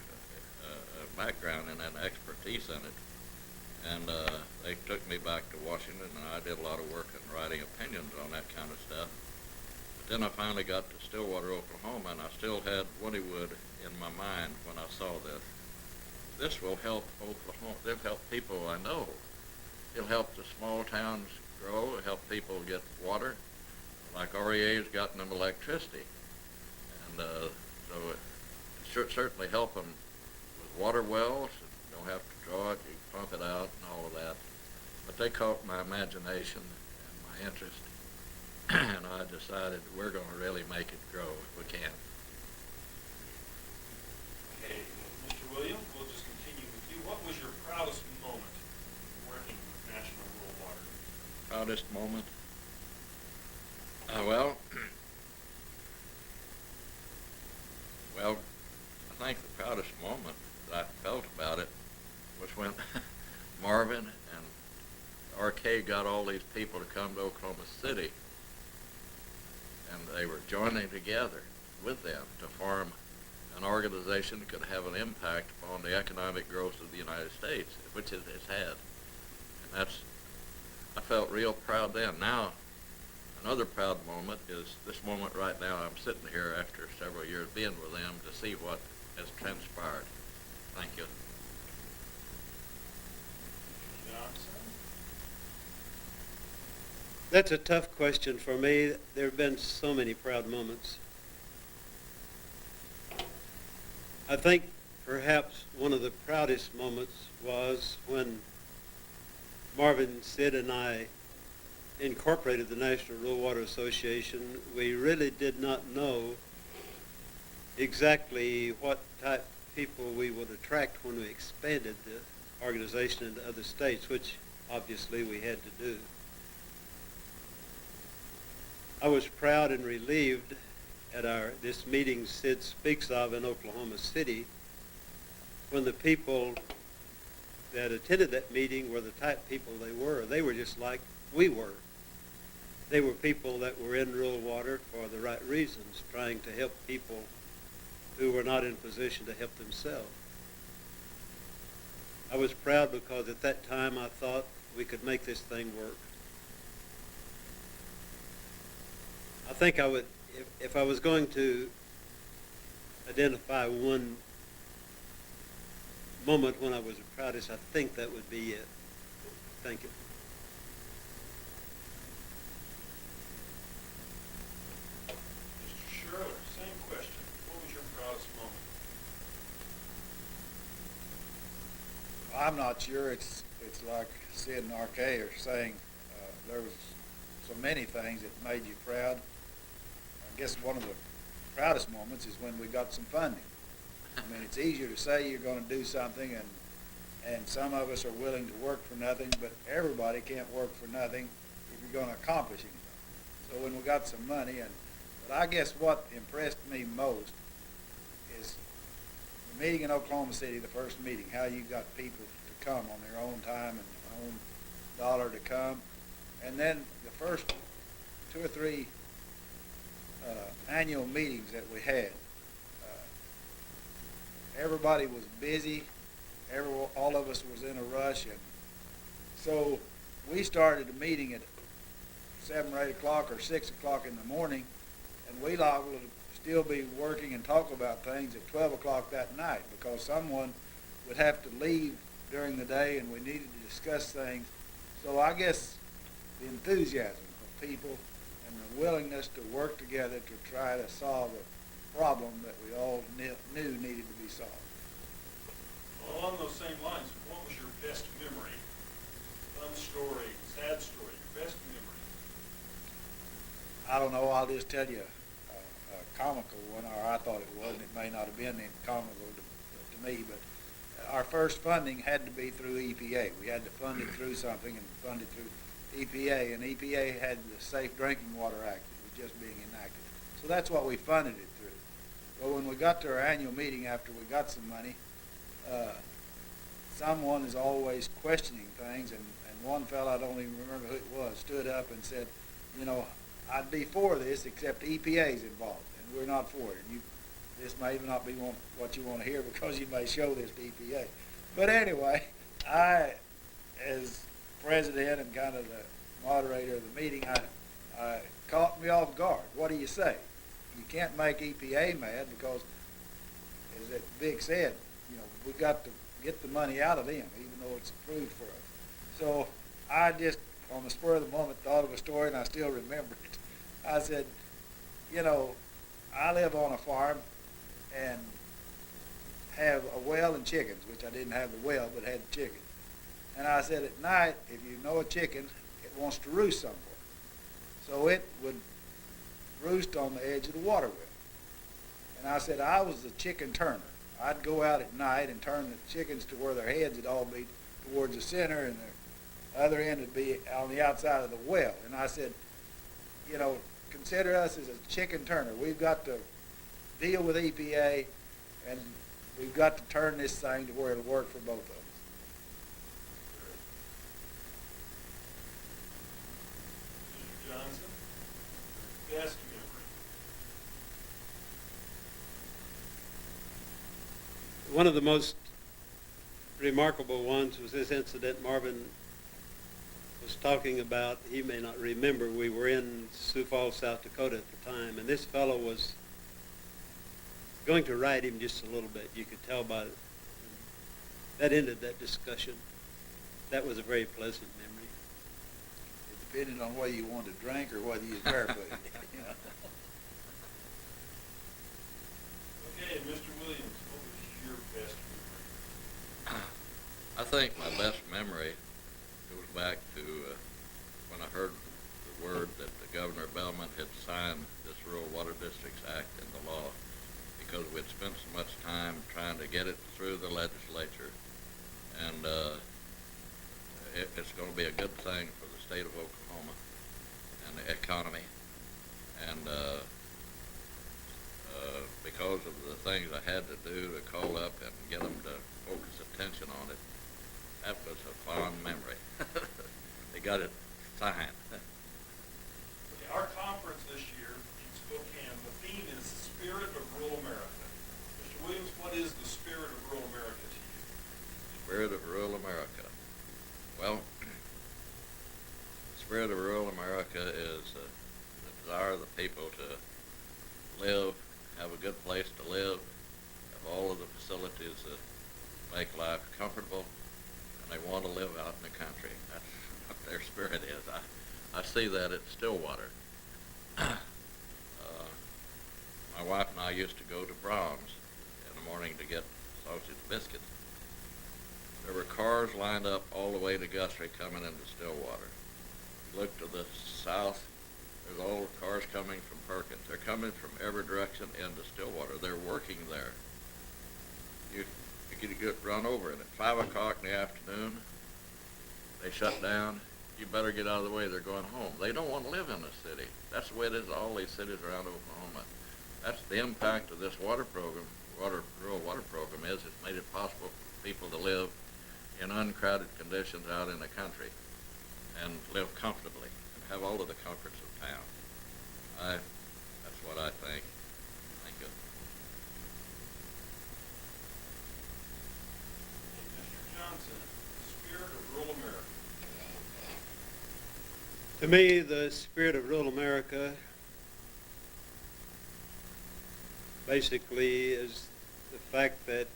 background in that, expertise in it. And they took me back to Washington, and I did a lot of work in writing opinions on that kind of stuff. But then I finally got to Stillwater, Oklahoma, and I still had Wynnewood in my mind when I saw this. This will help Oklahoma. It'll help people I know. It'll help the small towns grow. It'll help people get water, like REA's gotten them electricity. And so it should certainly help them with water wells. You don't have to draw it, you pump it out and all of that. But they caught my imagination and my interest, and I decided we're going to really make it grow if we can. Okay, Mr. Williams, we'll just continue with you. What proudest moment? Well, I think the proudest moment that I felt about it was when Marvin and RK got all these people to come to Oklahoma City, and they were joining together with them to form an organization that could have an impact on the economic growth of the United States, which it has had. And I felt real proud then. Now, another proud moment is this moment right now. I'm sitting here after several years being with them to see what has transpired. Thank you. Johnson? That's a tough question for me. There have been so many proud moments. I think perhaps one of the proudest moments was when Marvin, Sid, and I incorporated the National Rural Water Association. We really did not know exactly what type of people we would attract when we expanded the organization into other states, which obviously we had to do. I was proud and relieved at this meeting Sid speaks of in Oklahoma City, when the people that attended that meeting were the type of people they were. They were just like we were. They were people that were in rural water for the right reasons, trying to help people who were not in position to help themselves. I was proud because at that time I thought we could make this thing work. I think I would, if I was going to identify one moment when I was the proudest, I think that would be it. Thank you. Mr. Schroeder, same question. What was your proudest moment? I'm not sure. It's like Sid and RK are saying, there was so many things that made you proud. I guess one of the proudest moments is when we got some funding. I mean, it's easier to say you're going to do something, and some of us are willing to work for nothing, but everybody can't work for nothing if you're going to accomplish anything. So when we got some money, but I guess what impressed me most is the meeting in Oklahoma City, the first meeting, how you got people to come on their own time and own dollar to come. And then the first 2 or 3 annual meetings that we had, everybody was busy. All of us was in a rush, and so we started the meeting at 7 or 8 o'clock or 6 o'clock in the morning, and we liable to still be working and talk about things at 12 o'clock that night, because someone would have to leave during the day, and we needed to discuss things. So I guess the enthusiasm of people and the willingness to work together to try to solve a problem that we all knew needed to be solved. Well, along those same lines, what was your best memory? Fun story, sad story, your best memory? I don't know. I'll just tell you a comical one, or I thought it was, and it may not have been comical to me, but our first funding had to be through EPA. We had to fund it through something and fund it through EPA, and EPA had the Safe Drinking Water Act that was just being enacted. So that's what we funded it through. But when we got to our annual meeting after we got some money, someone is always questioning things, and one fellow, I don't even remember who it was, stood up and said, you know, I'd be for this except EPA's involved, and we're not for it. And this may not be what you want to hear, because you may show this to EPA. But anyway, I, as president and kind of the moderator of the meeting, I caught me off guard. What do you say? You can't make EPA mad, because, as that Vic said, you know, we got to get the money out of them, even though it's approved for us. So I just, on the spur of the moment, thought of a story, and I still remember it. I said, you know, I live on a farm and have a well and chickens, which I didn't have the well, but had chickens. And I said, at night, if you know a chicken, it wants to roost somewhere. So it would roost on the edge of the water well. And I said, I was the chicken turner. I'd go out at night and turn the chickens to where their heads would all be towards the center, and other end would be on the outside of the well. And I said, you know, consider us as a chicken turner. We've got to deal with EPA, and we've got to turn this thing to where it'll work for both of us. Mr. Johnson, best memory. One of the most remarkable ones was this incident Marvin was talking about. He may not remember. We were in Sioux Falls, South Dakota at the time, and this fellow was going to ride him just a little bit. You could tell by it. That ended that discussion. That was a very pleasant memory. It depended on whether you wanted to drink or whether you was barefooted. You know? Okay, and Mr. Williams, what was your best memory? I think my best memory goes back to when I heard the word that the Governor Bellman had signed this Rural Water Districts Act into law, because we'd spent so much time trying to get it through the legislature, and it's going to be a good thing for the state of Oklahoma and the economy, and because of the things I had to do to call up and get them to focus attention on it, that was a fond memory. They got it signed. Okay, our conference this year in Spokane, the theme is Spirit of Rural America. Mr. Williams, what is the Spirit of Rural America to you? Spirit of rural America. Well, the spirit of rural America is the desire of the people to live, have a good place to live, have all of the facilities that make life comfortable, and they want to live out in the country. That's what their spirit is. I see that at Stillwater. My wife and I used to go to Brahms in the morning to get sausage biscuits. There were cars lined up all the way to Guthrie coming into Stillwater. You look to the south, there's all the cars coming from Perkins. They're coming from every direction into Stillwater. They're working there. You get run over, and at 5 o'clock in the afternoon, they shut down. You better get out of the way. They're going home. They don't want to live in the city. That's the way it is in all these cities around Oklahoma. That's the impact of this water program, rural water program, is it's made it possible for people to live in uncrowded conditions out in the country and live comfortably and have all of the comforts of town. That's what I think. Thank you. Mr. Johnson, the Spirit of Rural America. To me, the spirit of rural America basically is the fact that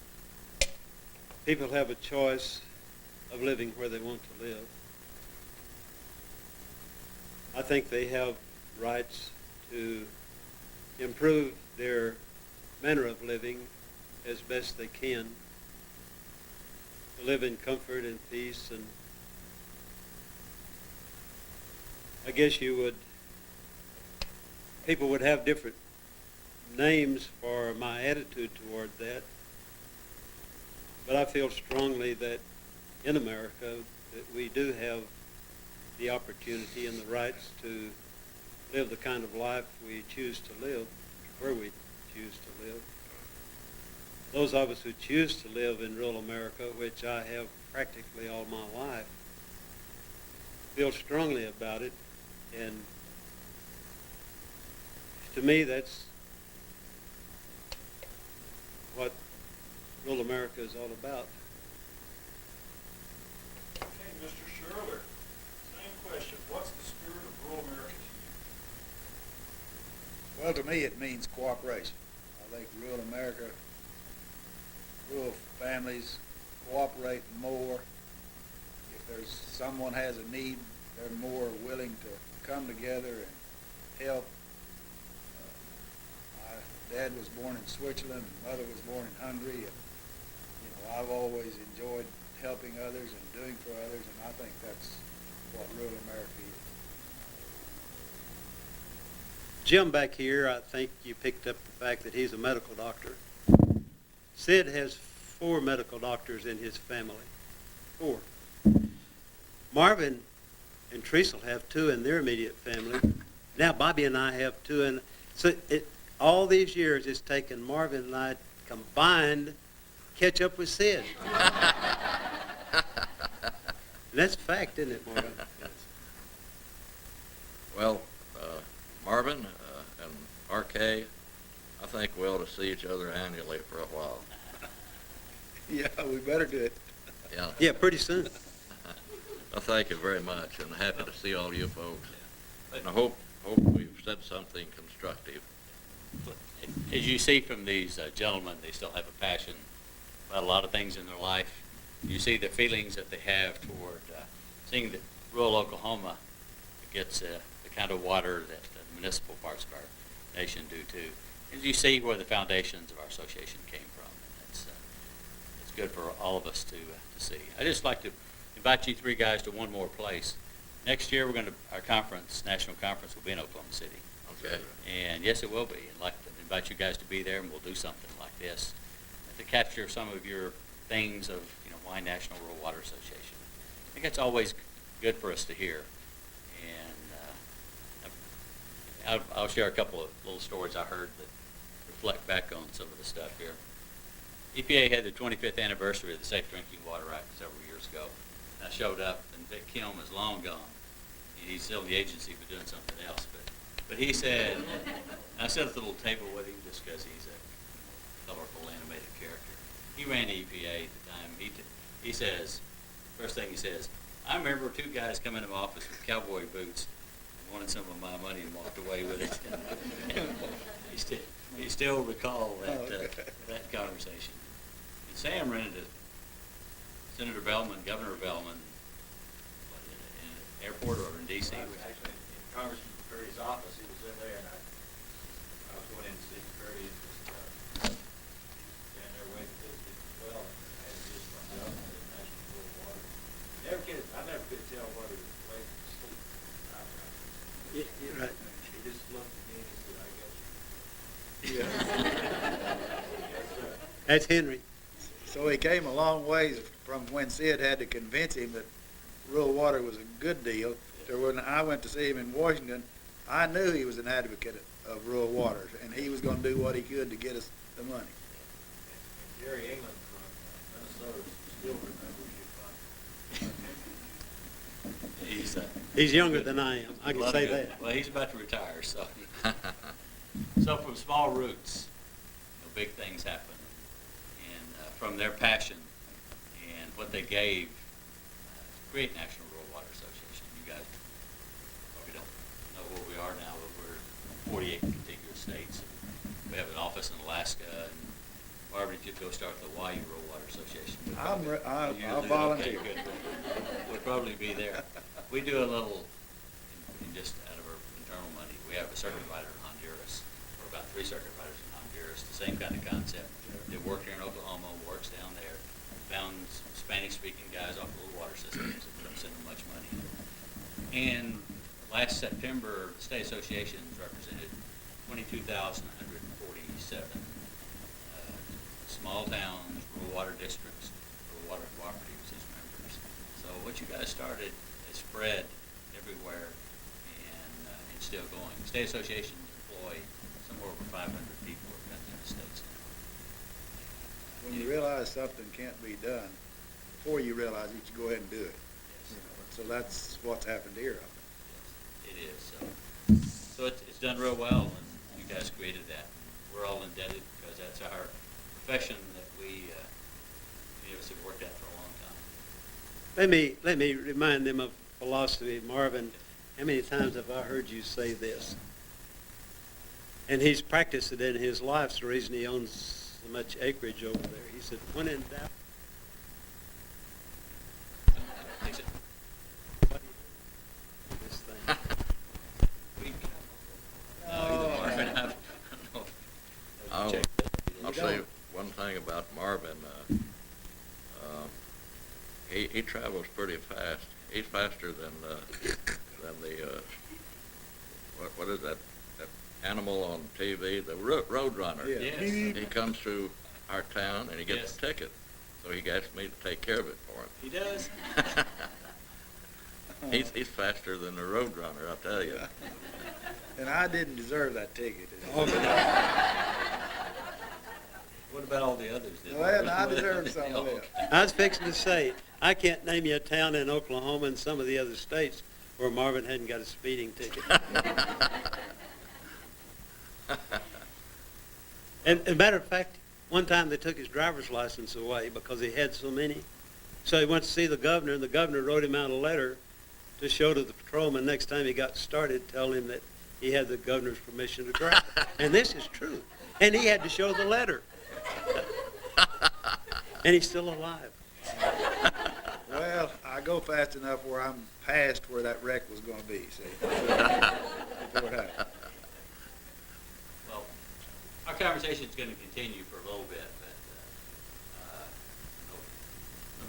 people have a choice of living where they want to live. I think they have rights to improve their manner of living as best they can, to live in comfort and peace. And I guess people would have different names for my attitude toward that, but I feel strongly that in America that we do have the opportunity and the rights to live the kind of life we choose to live, where we choose to live. Those of us who choose to live in rural America, which I have practically all my life, feel strongly about it, and to me that's what rural America is all about. Okay, Mr. Shirler, same question. What's the Spirit of Rural America to you? Well, to me, it means cooperation. I think rural America, rural families cooperate more. If there's someone has a need, they're more willing to come together and help. My dad was born in Switzerland, and mother was born in Hungary, and I've always enjoyed helping others and doing for others, and I think that's what rural America is. Jim back here, I think you picked up the fact that he's a medical doctor. Sid has 4 medical doctors in his family. 4. Marvin and Teresa will have 2 in their immediate family. Now Bobby and I have 2, and so all these years it's taken Marvin and I combined to catch up with Sid. And that's a fact, isn't it, Marvin? Well, Marvin and RK, I think we ought to see each other annually for a while. Yeah, we better do it. Yeah. Yeah, pretty soon. I thank you very much, and happy to see all you folks. And I hope we've said something constructive. As you see from these gentlemen, they still have a passion about a lot of things in their life. You see the feelings that they have toward seeing that rural Oklahoma gets the kind of water that the municipal parts of our nation do too. And you see where the foundations of our association came from. And it's good for all of us to see. I'd just like to invite you 3 guys to one more place. Next year, our conference, national conference, will be in Oklahoma City. Okay. And yes, it will be. I'd like to invite you guys to be there, and we'll do something like this to capture some of your things of, why National Rural Water Association. I think that's always good for us to hear. And I'll share a couple of little stories I heard that reflect back on some of the stuff here. EPA had the 25th anniversary of the Safe Drinking Water Act several years ago. And I showed up, and Vic Kilm is long gone. He's still in the agency but doing something else. But he said, and I sat at the little table with him just because he's a colorful, animated character. He ran the EPA at the time. He says, first thing he says, I remember 2 guys come into my office with cowboy boots and wanted some of my money and walked away with it. he still recall that conversation. And Sam ran into Senator Bellman, Governor Bellman, in an airport or in D.C. Actually, in Congressman McCurdy's office, he was in there, and I was going in to see McCurdy, and just stand there waiting to visit as well, and I had to just myself and the National Rural Water. I never could tell whether he was awake or asleep. Yeah, you're right. He just looked at me and he said, I got you. Yeah. Yes, sir. That's Henry. So he came a long ways from when Sid had to convince him that rural water was a good deal. To when I went to see him in Washington, I knew he was an advocate of rural water, and he was going to do what he could to get us the money. And Jerry England from Minnesota still remembers you fine. He's younger than I am. I can say that. Well, he's about to retire, so. So from small roots, big things happen. And from their passion and what they gave to create National Rural Water Association, you guys probably don't know where we are now, but we're 48 contiguous states. We have an office in Alaska, and Marvin, if you'd go start the Hawaii Rural Water Association. I'll volunteer. Okay, good. We'll probably be there. We do a little, in just out of our internal money, we have a circuit rider in Honduras, or about 3 circuit riders in Honduras, the same kind of concept. They work here in Oklahoma, works down there, found some Spanish-speaking guys off the little water systems that don't send them much money. And last September, the state associations represented 22,147 small towns, rural water districts, rural water cooperatives as members. So what you guys started is spread everywhere, and it's still going. State associations employ somewhere over 500 people in the states now. When you realize something can't be done, before you realize it, you go ahead and do it. Yes. So that's what's happened here. It is. So it's done real well, and you guys created that. We're all indebted because that's our profession that many of us have worked at for a long time. Let me remind them of philosophy. Marvin, how many times have I heard you say this? And he's practiced it in his life. It's the reason he owns so much acreage over there. He said, when in doubt, Fix it. what do you do? This thing. I'll say one thing about Marvin. He travels pretty fast. He's faster than the what is that animal on TV, the road runner. Yeah. Yes. He comes through our town and he gets Yes. a ticket, so he asked me to take care of it for him. He does. He's faster than the road runner, I tell you. And I didn't deserve that ticket. What about all the others? Well, I deserve some of that. I was fixing to say, I can't name you a town in Oklahoma and some of the other states where Marvin hadn't got a speeding ticket. And as a matter of fact, one time they took his driver's license away because he had so many. So he went to see the governor, and the governor wrote him out a letter to show to the patrolman next time he got started, telling him that he had the governor's permission to drive. And this is true. And he had to show the letter. And he's still alive. Well, I go fast enough where I'm past where that wreck was gonna be, see? Before it happened. Well, our conversation's gonna continue for a little bit, but,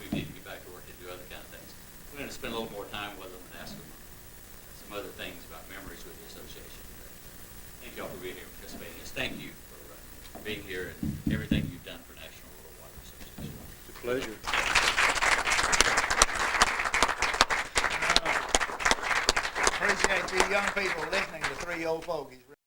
we need to get back to work and do other kind of things. We're gonna spend a little more time with them and ask them some other things about memories with the association. But thank you all for being here and participating. Yes, thank you for being here and everything you've done for National Rural Water Association. It's a pleasure. Appreciate you young people listening to three old fogies.